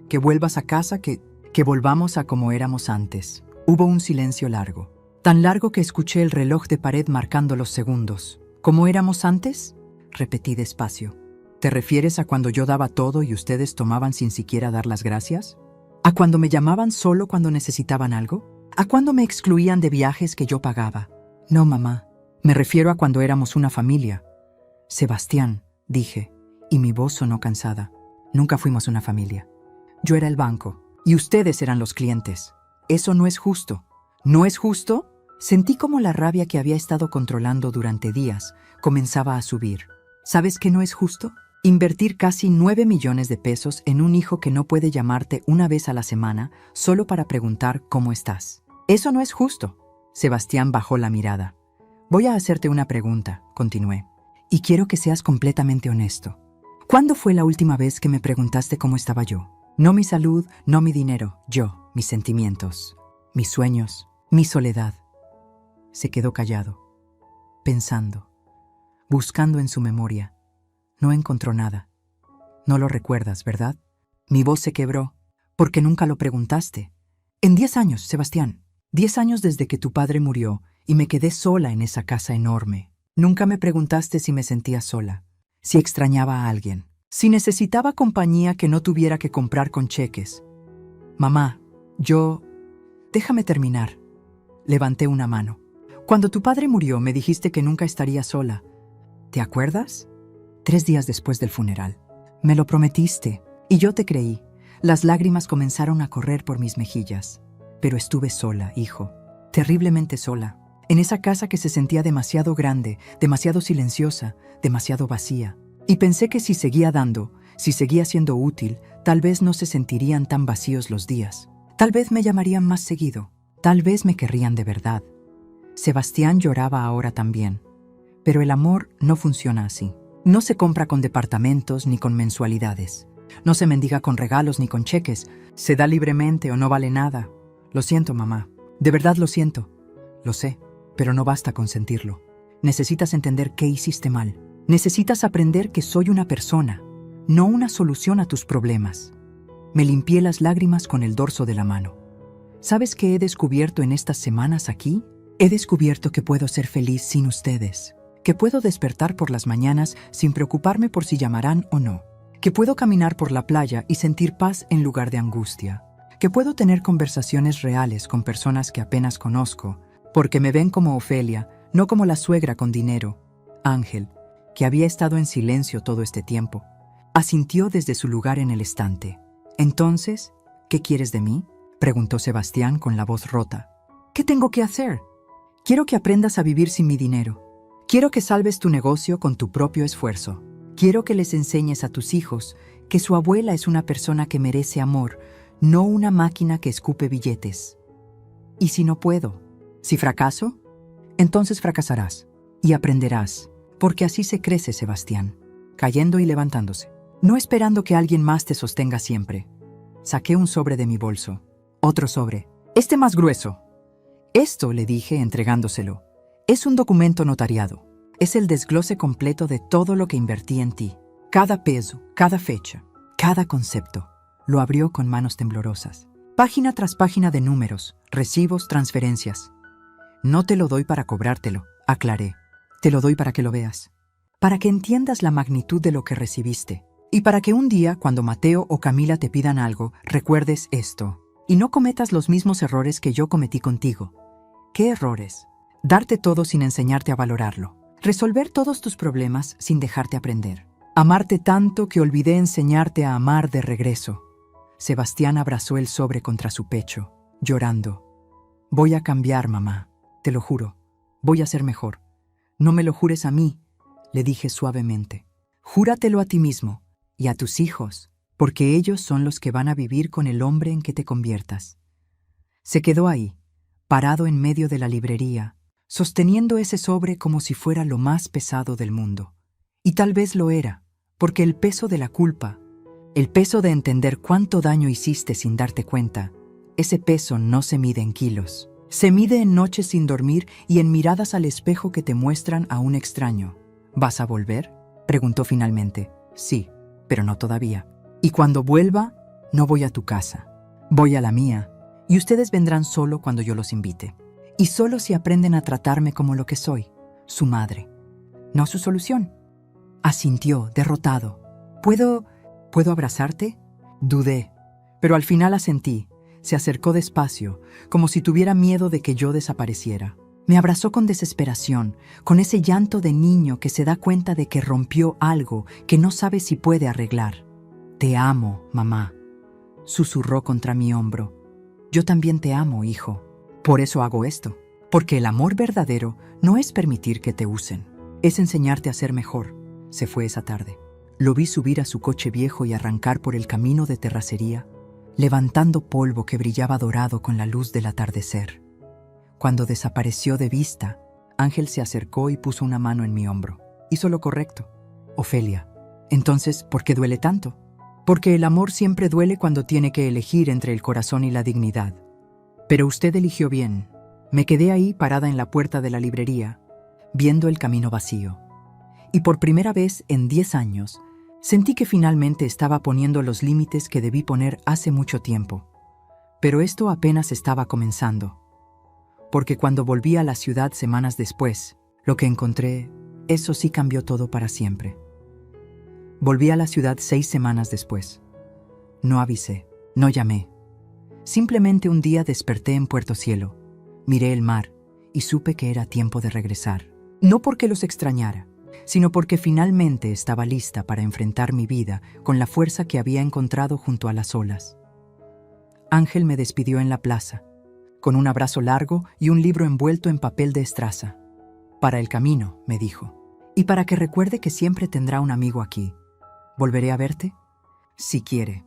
que vuelvas a casa, que volvamos a como éramos antes. Hubo un silencio largo. Tan largo que escuché el reloj de pared marcando los segundos. ¿Cómo éramos antes? Repetí despacio. ¿Te refieres a cuando yo daba todo y ustedes tomaban sin siquiera dar las gracias? ¿A cuando me llamaban solo cuando necesitaban algo? ¿A cuando me excluían de viajes que yo pagaba? No, mamá. Me refiero a cuando éramos una familia. Sebastián, dije, y mi voz sonó cansada. Nunca fuimos una familia. Yo era el banco, y ustedes eran los clientes. Eso no es justo. ¿No es justo? Sentí como la rabia que había estado controlando durante días comenzaba a subir. ¿Sabes qué no es justo? Invertir casi 9 millones de pesos en un hijo que no puede llamarte una vez a la semana solo para preguntar cómo estás. Eso no es justo. Sebastián bajó la mirada. Voy a hacerte una pregunta, continué, y quiero que seas completamente honesto. ¿Cuándo fue la última vez que me preguntaste cómo estaba yo? No mi salud, no mi dinero, yo, mis sentimientos, mis sueños, mi soledad. Se quedó callado, pensando, buscando en su memoria. No encontró nada. No lo recuerdas, ¿verdad? Mi voz se quebró, porque nunca lo preguntaste. En 10 años, Sebastián. 10 años desde que tu padre murió y me quedé sola en esa casa enorme. Nunca me preguntaste si me sentía sola, si extrañaba a alguien, si necesitaba compañía que no tuviera que comprar con cheques. Mamá, Déjame terminar. Levanté una mano. Cuando tu padre murió me dijiste que nunca estaría sola. ¿Te acuerdas? 3 días después del funeral. Me lo prometiste, y yo te creí. Las lágrimas comenzaron a correr por mis mejillas. Pero estuve sola, hijo, terriblemente sola, en esa casa que se sentía demasiado grande, demasiado silenciosa, demasiado vacía. Y pensé que si seguía dando, si seguía siendo útil, tal vez no se sentirían tan vacíos los días. Tal vez me llamarían más seguido, tal vez me querrían de verdad. Sebastián lloraba ahora también. Pero el amor no funciona así. No se compra con departamentos ni con mensualidades. No se mendiga con regalos ni con cheques. Se da libremente o no vale nada. Lo siento, mamá. De verdad lo siento. Lo sé, pero no basta con sentirlo. Necesitas entender qué hiciste mal. Necesitas aprender que soy una persona, no una solución a tus problemas. Me limpié las lágrimas con el dorso de la mano. ¿Sabes qué he descubierto en estas semanas aquí? He descubierto que puedo ser feliz sin ustedes. Que puedo despertar por las mañanas sin preocuparme por si llamarán o no. Que puedo caminar por la playa y sentir paz en lugar de angustia. Que puedo tener conversaciones reales con personas que apenas conozco, porque me ven como Ofelia, no como la suegra con dinero. Ángel, que había estado en silencio todo este tiempo, asintió desde su lugar en el estante. Entonces, ¿qué quieres de mí?, preguntó Sebastián con la voz rota. ¿Qué tengo que hacer? Quiero que aprendas a vivir sin mi dinero. Quiero que salves tu negocio con tu propio esfuerzo. Quiero que les enseñes a tus hijos que su abuela es una persona que merece amor, no una máquina que escupe billetes. ¿Y si no puedo? ¿Si fracaso? Entonces fracasarás y aprenderás, porque así se crece, Sebastián, cayendo y levantándose, no esperando que alguien más te sostenga siempre. Saqué un sobre de mi bolso. Otro sobre. Este más grueso. Esto, le dije entregándoselo, es un documento notariado. Es el desglose completo de todo lo que invertí en ti. Cada peso, cada fecha, cada concepto. Lo abrió con manos temblorosas. Página tras página de números, recibos, transferencias. No te lo doy para cobrártelo, aclaré. Te lo doy para que lo veas. Para que entiendas la magnitud de lo que recibiste. Y para que un día, cuando Mateo o Camila te pidan algo, recuerdes esto. Y no cometas los mismos errores que yo cometí contigo. ¿Qué errores? Darte todo sin enseñarte a valorarlo. Resolver todos tus problemas sin dejarte aprender. Amarte tanto que olvidé enseñarte a amar de regreso. Sebastián abrazó el sobre contra su pecho, llorando. Voy a cambiar, mamá. Te lo juro. Voy a ser mejor. No me lo jures a mí, le dije suavemente. Júratelo a ti mismo y a tus hijos, porque ellos son los que van a vivir con el hombre en que te conviertas. Se quedó ahí, parado en medio de la librería, sosteniendo ese sobre como si fuera lo más pesado del mundo. Y tal vez lo era, porque el peso de la culpa, el peso de entender cuánto daño hiciste sin darte cuenta, ese peso no se mide en kilos. Se mide en noches sin dormir y en miradas al espejo que te muestran a un extraño. ¿Vas a volver?, preguntó finalmente. Sí, pero no todavía. Y cuando vuelva, no voy a tu casa. Voy a la mía, y ustedes vendrán solo cuando yo los invite. Y solo si aprenden a tratarme como lo que soy, su madre, no su solución. Asintió, derrotado. ¿Puedo abrazarte? Dudé, pero al final asentí. Se acercó despacio, como si tuviera miedo de que yo desapareciera. Me abrazó con desesperación, con ese llanto de niño que se da cuenta de que rompió algo que no sabe si puede arreglar. Te amo, mamá, susurró contra mi hombro. Yo también te amo, hijo. Por eso hago esto, porque el amor verdadero no es permitir que te usen, es enseñarte a ser mejor. Se fue esa tarde. Lo vi subir a su coche viejo y arrancar por el camino de terracería, levantando polvo que brillaba dorado con la luz del atardecer. Cuando desapareció de vista, Ángel se acercó y puso una mano en mi hombro. Hizo lo correcto. Ofelia, entonces, ¿por qué duele tanto? Porque el amor siempre duele cuando tiene que elegir entre el corazón y la dignidad. Pero usted eligió bien. Me quedé ahí parada en la puerta de la librería, viendo el camino vacío. Y por primera vez en 10 años, sentí que finalmente estaba poniendo los límites que debí poner hace mucho tiempo. Pero esto apenas estaba comenzando. Porque cuando volví a la ciudad semanas después, lo que encontré, eso sí cambió todo para siempre. Volví a la ciudad 6 semanas después. No avisé, no llamé. Simplemente un día desperté en Puerto Cielo, miré el mar y supe que era tiempo de regresar. No porque los extrañara, sino porque finalmente estaba lista para enfrentar mi vida con la fuerza que había encontrado junto a las olas. Ángel me despidió en la plaza, con un abrazo largo y un libro envuelto en papel de estraza. Para el camino, me dijo, y para que recuerde que siempre tendrá un amigo aquí. ¿Volveré a verte? Si quiere,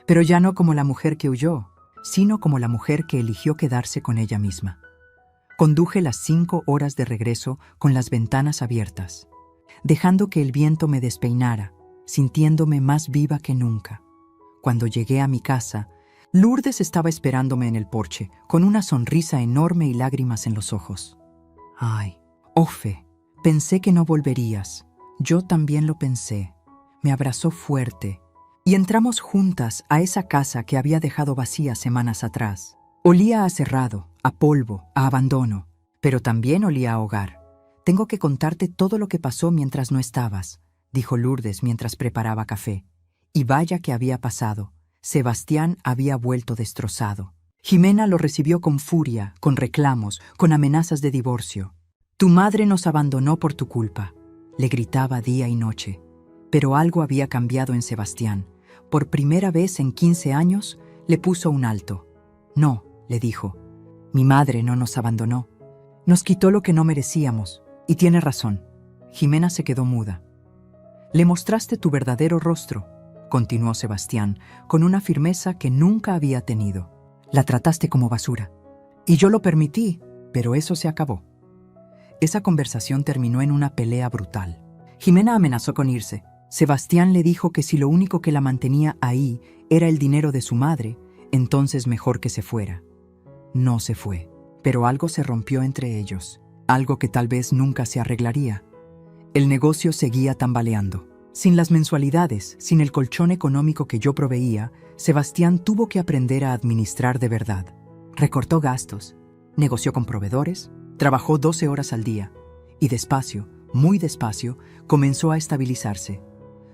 pero ya no como la mujer que huyó, sino como la mujer que eligió quedarse con ella misma. Conduje las 5 horas de regreso con las ventanas abiertas, dejando que el viento me despeinara, sintiéndome más viva que nunca. Cuando llegué a mi casa, Lourdes estaba esperándome en el porche, con una sonrisa enorme y lágrimas en los ojos. Ay, Ofe, pensé que no volverías. Yo también lo pensé. Me abrazó fuerte y entramos juntas a esa casa que había dejado vacía semanas atrás. Olía a cerrado, a polvo, a abandono, pero también olía a hogar. Tengo que contarte todo lo que pasó mientras no estabas, dijo Lourdes mientras preparaba café. Y vaya que había pasado. Sebastián había vuelto destrozado. Jimena lo recibió con furia, con reclamos, con amenazas de divorcio. Tu madre nos abandonó por tu culpa, le gritaba día y noche. Pero algo había cambiado en Sebastián. Por primera vez en 15 años, le puso un alto. No, le dijo, mi madre no nos abandonó. Nos quitó lo que no merecíamos, y tiene razón. Jimena se quedó muda. Le mostraste tu verdadero rostro, continuó Sebastián, con una firmeza que nunca había tenido. La trataste como basura. Y yo lo permití, pero eso se acabó. Esa conversación terminó en una pelea brutal. Jimena amenazó con irse. Sebastián le dijo que si lo único que la mantenía ahí era el dinero de su madre, entonces mejor que se fuera. No se fue, pero algo se rompió entre ellos, algo que tal vez nunca se arreglaría. El negocio seguía tambaleando. Sin las mensualidades, sin el colchón económico que yo proveía, Sebastián tuvo que aprender a administrar de verdad. Recortó gastos, negoció con proveedores, trabajó 12 horas al día y despacio, muy despacio, comenzó a estabilizarse.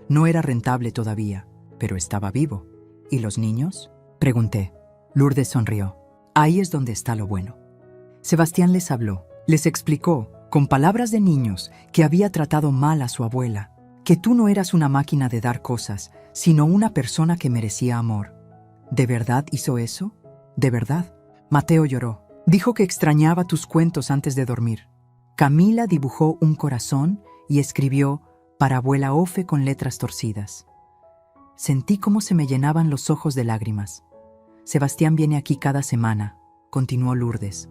No era rentable todavía, pero estaba vivo. ¿Y los niños?, pregunté. Lourdes sonrió. Ahí es donde está lo bueno. Sebastián les habló, les explicó, con palabras de niños, que había tratado mal a su abuela, que tú no eras una máquina de dar cosas, sino una persona que merecía amor. ¿De verdad hizo eso? ¿De verdad? Mateo lloró. Dijo que extrañaba tus cuentos antes de dormir. Camila dibujó un corazón y escribió para abuela Ofe con letras torcidas. Sentí cómo se me llenaban los ojos de lágrimas. Sebastián viene aquí cada semana, continuó Lourdes.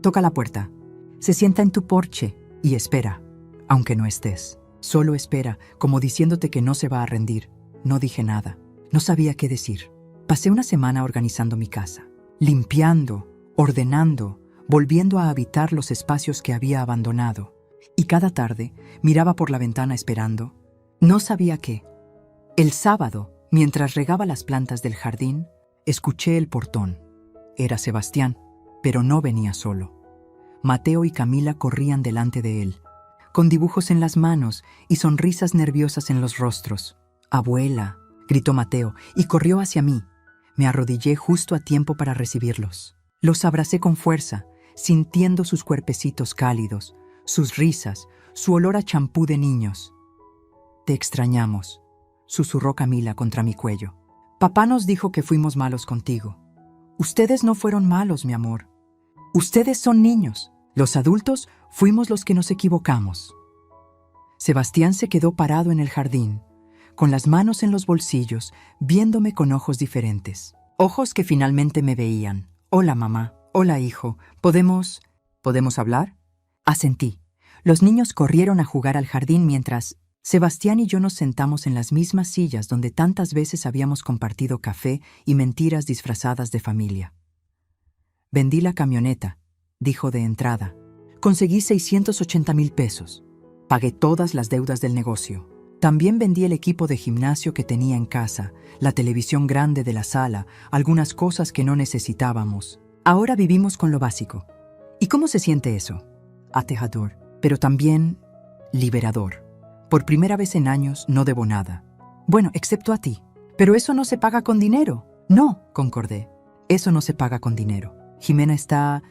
Toca la puerta, se sienta en tu porche y espera, aunque no estés. Solo espera, como diciéndote que no se va a rendir. No dije nada, no sabía qué decir. Pasé una semana organizando mi casa, limpiando, ordenando, volviendo a habitar los espacios que había abandonado. Y cada tarde miraba por la ventana esperando. No sabía qué. El sábado, mientras regaba las plantas del jardín, escuché el portón. Era Sebastián, pero no venía solo. Mateo y Camila corrían delante de él, con dibujos en las manos y sonrisas nerviosas en los rostros. «Abuela», gritó Mateo y corrió hacia mí. Me arrodillé justo a tiempo para recibirlos. Los abracé con fuerza, sintiendo sus cuerpecitos cálidos, sus risas, su olor a champú de niños. «Te extrañamos», susurró Camila contra mi cuello. «Papá nos dijo que fuimos malos contigo». «Ustedes no fueron malos, mi amor. Ustedes son niños. Los adultos fuimos los que nos equivocamos». Sebastián se quedó parado en el jardín, con las manos en los bolsillos, viéndome con ojos diferentes. Ojos que finalmente me veían. «Hola, mamá. Hola, hijo. ¿Podemos hablar?» Asentí. Los niños corrieron a jugar al jardín mientras Sebastián y yo nos sentamos en las mismas sillas donde tantas veces habíamos compartido café y mentiras disfrazadas de familia. «Vendí la camioneta», dijo de entrada. «Conseguí 680,000 pesos. Pagué todas las deudas del negocio. También vendí el equipo de gimnasio que tenía en casa, la televisión grande de la sala, algunas cosas que no necesitábamos. Ahora vivimos con lo básico». ¿Y cómo se siente eso? Aterrador, pero también liberador. Por primera vez en años no debo nada. Bueno, excepto a ti. Pero eso no se paga con dinero. No, concordé. Eso no se paga con dinero. Jimena está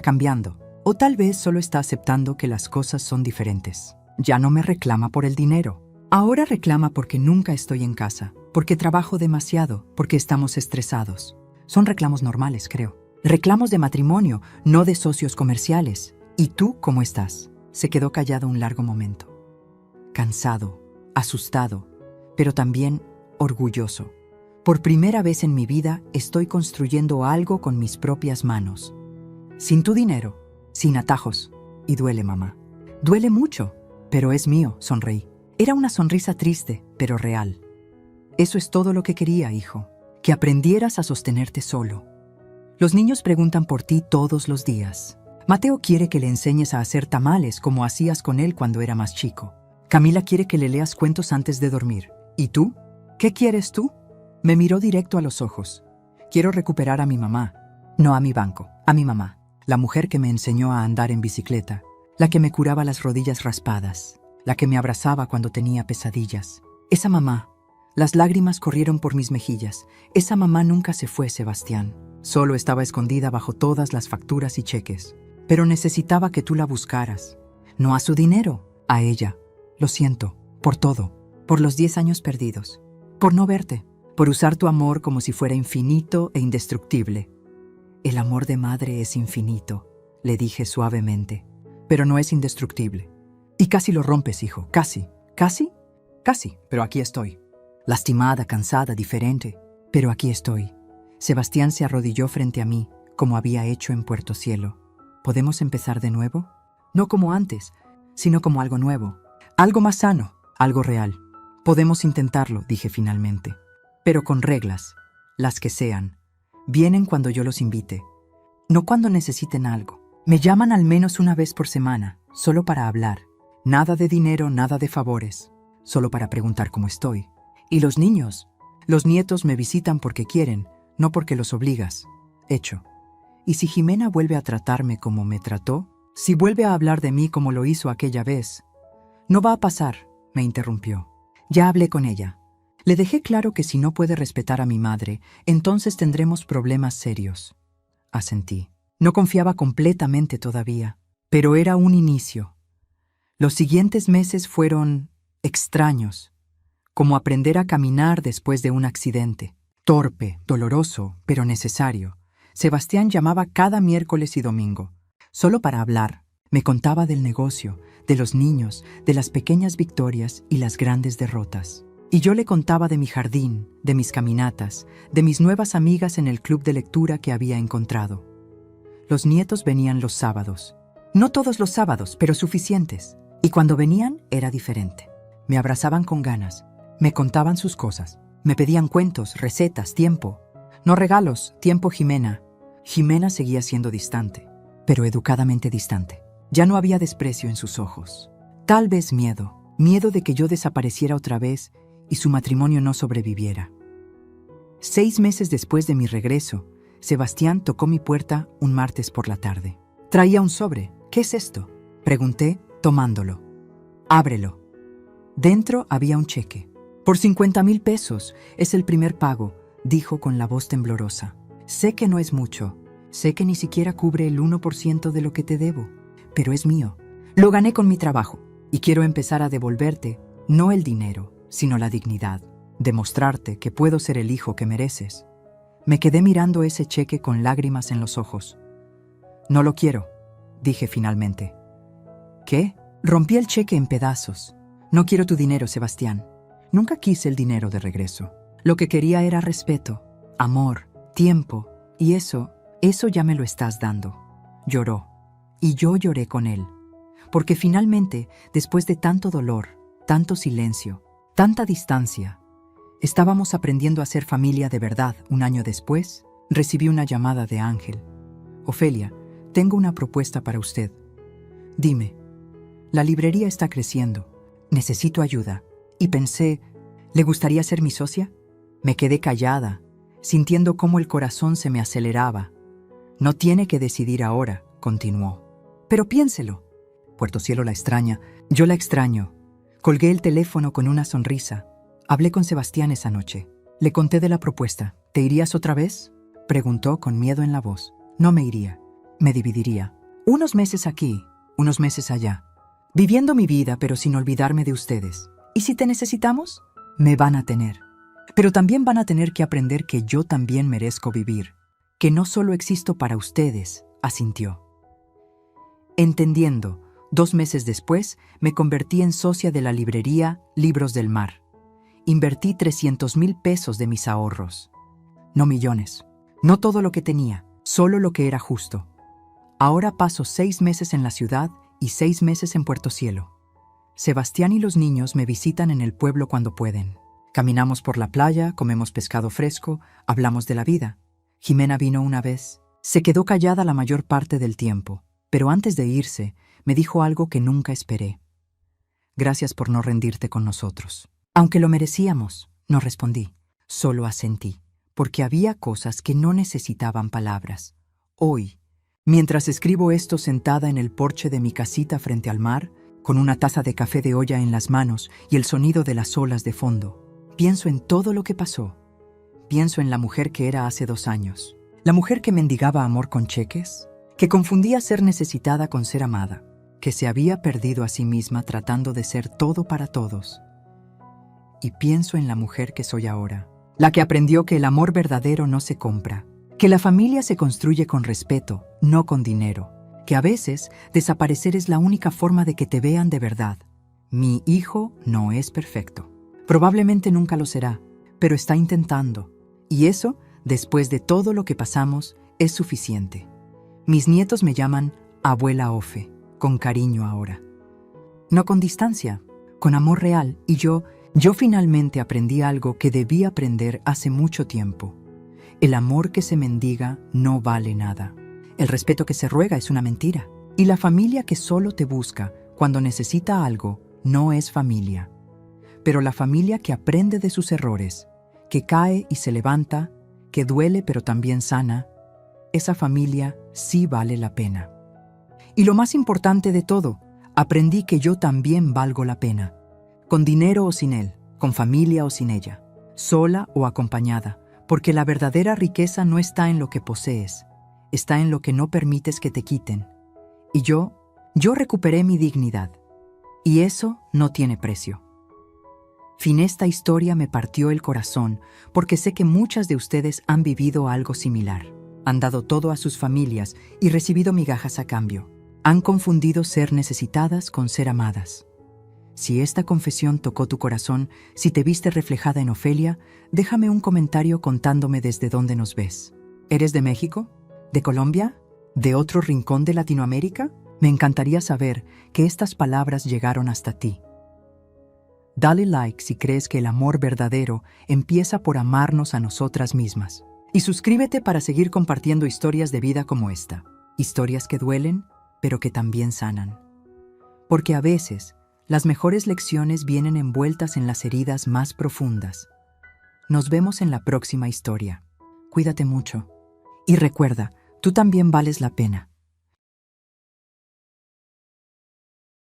cambiando. O tal vez solo está aceptando que las cosas son diferentes. Ya no me reclama por el dinero. Ahora reclama porque nunca estoy en casa, porque trabajo demasiado, porque estamos estresados. Son reclamos normales, creo. Reclamos de matrimonio, no de socios comerciales. ¿Y tú cómo estás? Se quedó callado un largo momento. Cansado, asustado, pero también orgulloso. Por primera vez en mi vida estoy construyendo algo con mis propias manos. Sin tu dinero, sin atajos. Y duele, mamá. Duele mucho, pero es mío, sonreí. Era una sonrisa triste, pero real. Eso es todo lo que quería, hijo. Que aprendieras a sostenerte solo. Los niños preguntan por ti todos los días. Mateo quiere que le enseñes a hacer tamales como hacías con él cuando era más chico. Camila quiere que le leas cuentos antes de dormir. ¿Y tú? ¿Qué quieres tú? Me miró directo a los ojos. Quiero recuperar a mi mamá. No a mi banco, a mi mamá. La mujer que me enseñó a andar en bicicleta. La que me curaba las rodillas raspadas. La que me abrazaba cuando tenía pesadillas. Esa mamá. Las lágrimas corrieron por mis mejillas. Esa mamá nunca se fue, Sebastián. Solo estaba escondida bajo todas las facturas y cheques. Pero necesitaba que tú la buscaras. No a su dinero, a ella. Lo siento, por todo, por los 10 años perdidos, por no verte, por usar tu amor como si fuera infinito e indestructible. El amor de madre es infinito, le dije suavemente, pero no es indestructible. Y casi lo rompes, hijo, casi, pero aquí estoy. Lastimada, cansada, diferente, pero aquí estoy. Sebastián se arrodilló frente a mí, como había hecho en Puerto Cielo. ¿Podemos empezar de nuevo? No como antes, sino como algo nuevo. Algo más sano, algo real. Podemos intentarlo, dije finalmente. Pero con reglas, las que sean. Vienen cuando yo los invite, no cuando necesiten algo. Me llaman al menos una vez por semana, solo para hablar. Nada de dinero, nada de favores, solo para preguntar cómo estoy. Y los niños, los nietos me visitan porque quieren, no porque los obligas. Hecho. ¿Y si Jimena vuelve a tratarme como me trató? Si vuelve a hablar de mí como lo hizo aquella vez. No va a pasar, me interrumpió. Ya hablé con ella. Le dejé claro que si no puede respetar a mi madre, entonces tendremos problemas serios. Asentí. No confiaba completamente todavía, pero era un inicio. Los siguientes meses fueron extraños, como aprender a caminar después de un accidente. Torpe, doloroso, pero necesario. Sebastián llamaba cada miércoles y domingo, solo para hablar. Me contaba del negocio, de los niños, de las pequeñas victorias y las grandes derrotas. Y yo le contaba de mi jardín, de mis caminatas, de mis nuevas amigas en el club de lectura que había encontrado. Los nietos venían los sábados. No todos los sábados, pero suficientes. Y cuando venían, era diferente. Me abrazaban con ganas, me contaban sus cosas, me pedían cuentos, recetas, tiempo. No regalos, tiempo, Jimena. Jimena seguía siendo distante, pero educadamente distante. Ya no había desprecio en sus ojos. Tal vez miedo de que yo desapareciera otra vez y su matrimonio no sobreviviera. 6 meses después de mi regreso, Sebastián tocó mi puerta un martes por la tarde. Traía un sobre. ¿Qué es esto?, pregunté, tomándolo. Ábrelo. Dentro había un cheque. Por 50,000 pesos. Es el primer pago, dijo con la voz temblorosa. Sé que no es mucho. Sé que ni siquiera cubre el 1% de lo que te debo. Pero es mío. Lo gané con mi trabajo. Y quiero empezar a devolverte, no el dinero, sino la dignidad. Demostrarte que puedo ser el hijo que mereces. Me quedé mirando ese cheque con lágrimas en los ojos. No lo quiero, dije finalmente. ¿Qué? Rompí el cheque en pedazos. No quiero tu dinero, Sebastián. Nunca quise el dinero de regreso. Lo que quería era respeto, amor, tiempo, y eso ya me lo estás dando. Lloró, y yo lloré con él. Porque finalmente, después de tanto dolor, tanto silencio, tanta distancia, estábamos aprendiendo a ser familia de verdad. Un año después, recibí una llamada de Ángel. Ofelia, tengo una propuesta para usted. Dime, la librería está creciendo. Necesito ayuda. Y pensé, ¿le gustaría ser mi socia? Me quedé callada, sintiendo cómo el corazón se me aceleraba. No tiene que decidir ahora, continuó. Pero piénselo. Puerto Cielo la extraña, yo la extraño. Colgué el teléfono con una sonrisa. Hablé con Sebastián esa noche. Le conté de la propuesta. ¿Te irías otra vez?, preguntó con miedo en la voz. No me iría. Me dividiría. Unos meses aquí, unos meses allá. Viviendo mi vida, pero sin olvidarme de ustedes. ¿Y si te necesitamos? Me van a tener. Pero también van a tener que aprender que yo también merezco vivir. Que no solo existo para ustedes, asintió. Entendiendo, 2 meses después, me convertí en socia de la librería Libros del Mar. Invertí 300,000 pesos de mis ahorros. No millones. No todo lo que tenía, solo lo que era justo. Ahora paso 6 meses en la ciudad y 6 meses en Puerto Cielo. Sebastián y los niños me visitan en el pueblo cuando pueden. Caminamos por la playa, comemos pescado fresco, hablamos de la vida. Jimena vino una vez. Se quedó callada la mayor parte del tiempo, pero antes de irse, me dijo algo que nunca esperé. Gracias por no rendirte con nosotros. Aunque lo merecíamos, no respondí. Solo asentí, porque había cosas que no necesitaban palabras. Hoy, mientras escribo esto sentada en el porche de mi casita frente al mar, con una taza de café de olla en las manos y el sonido de las olas de fondo, pienso en todo lo que pasó. Pienso en la mujer que era hace 2 años. La mujer que mendigaba amor con cheques, que confundía ser necesitada con ser amada, que se había perdido a sí misma tratando de ser todo para todos. Y pienso en la mujer que soy ahora, la que aprendió que el amor verdadero no se compra, que la familia se construye con respeto, no con dinero, que a veces desaparecer es la única forma de que te vean de verdad. Mi hijo no es perfecto. Probablemente nunca lo será, pero está intentando. Y eso, después de todo lo que pasamos, es suficiente. Mis nietos me llaman Abuela Ofe, con cariño ahora. No con distancia, con amor real. Y yo finalmente aprendí algo que debí aprender hace mucho tiempo. El amor que se mendiga no vale nada. El respeto que se ruega es una mentira. Y la familia que solo te busca cuando necesita algo no es familia. Pero la familia que aprende de sus errores, que cae y se levanta, que duele pero también sana, esa familia sí vale la pena. Y lo más importante de todo, aprendí que yo también valgo la pena. Con dinero o sin él, con familia o sin ella, sola o acompañada, porque la verdadera riqueza no está en lo que posees, está en lo que no permites que te quiten. Y yo recuperé mi dignidad. Y eso no tiene precio. Esta historia me partió el corazón porque sé que muchas de ustedes han vivido algo similar. Han dado todo a sus familias y recibido migajas a cambio. Han confundido ser necesitadas con ser amadas. Si esta confesión tocó tu corazón, si te viste reflejada en Ofelia, déjame un comentario contándome desde dónde nos ves. ¿Eres de México? ¿De Colombia? ¿De otro rincón de Latinoamérica? Me encantaría saber que estas palabras llegaron hasta ti. Dale like si crees que el amor verdadero empieza por amarnos a nosotras mismas. Y suscríbete para seguir compartiendo historias de vida como esta. Historias que duelen, pero que también sanan. Porque a veces, las mejores lecciones vienen envueltas en las heridas más profundas. Nos vemos en la próxima historia. Cuídate mucho. Y recuerda, tú también vales la pena.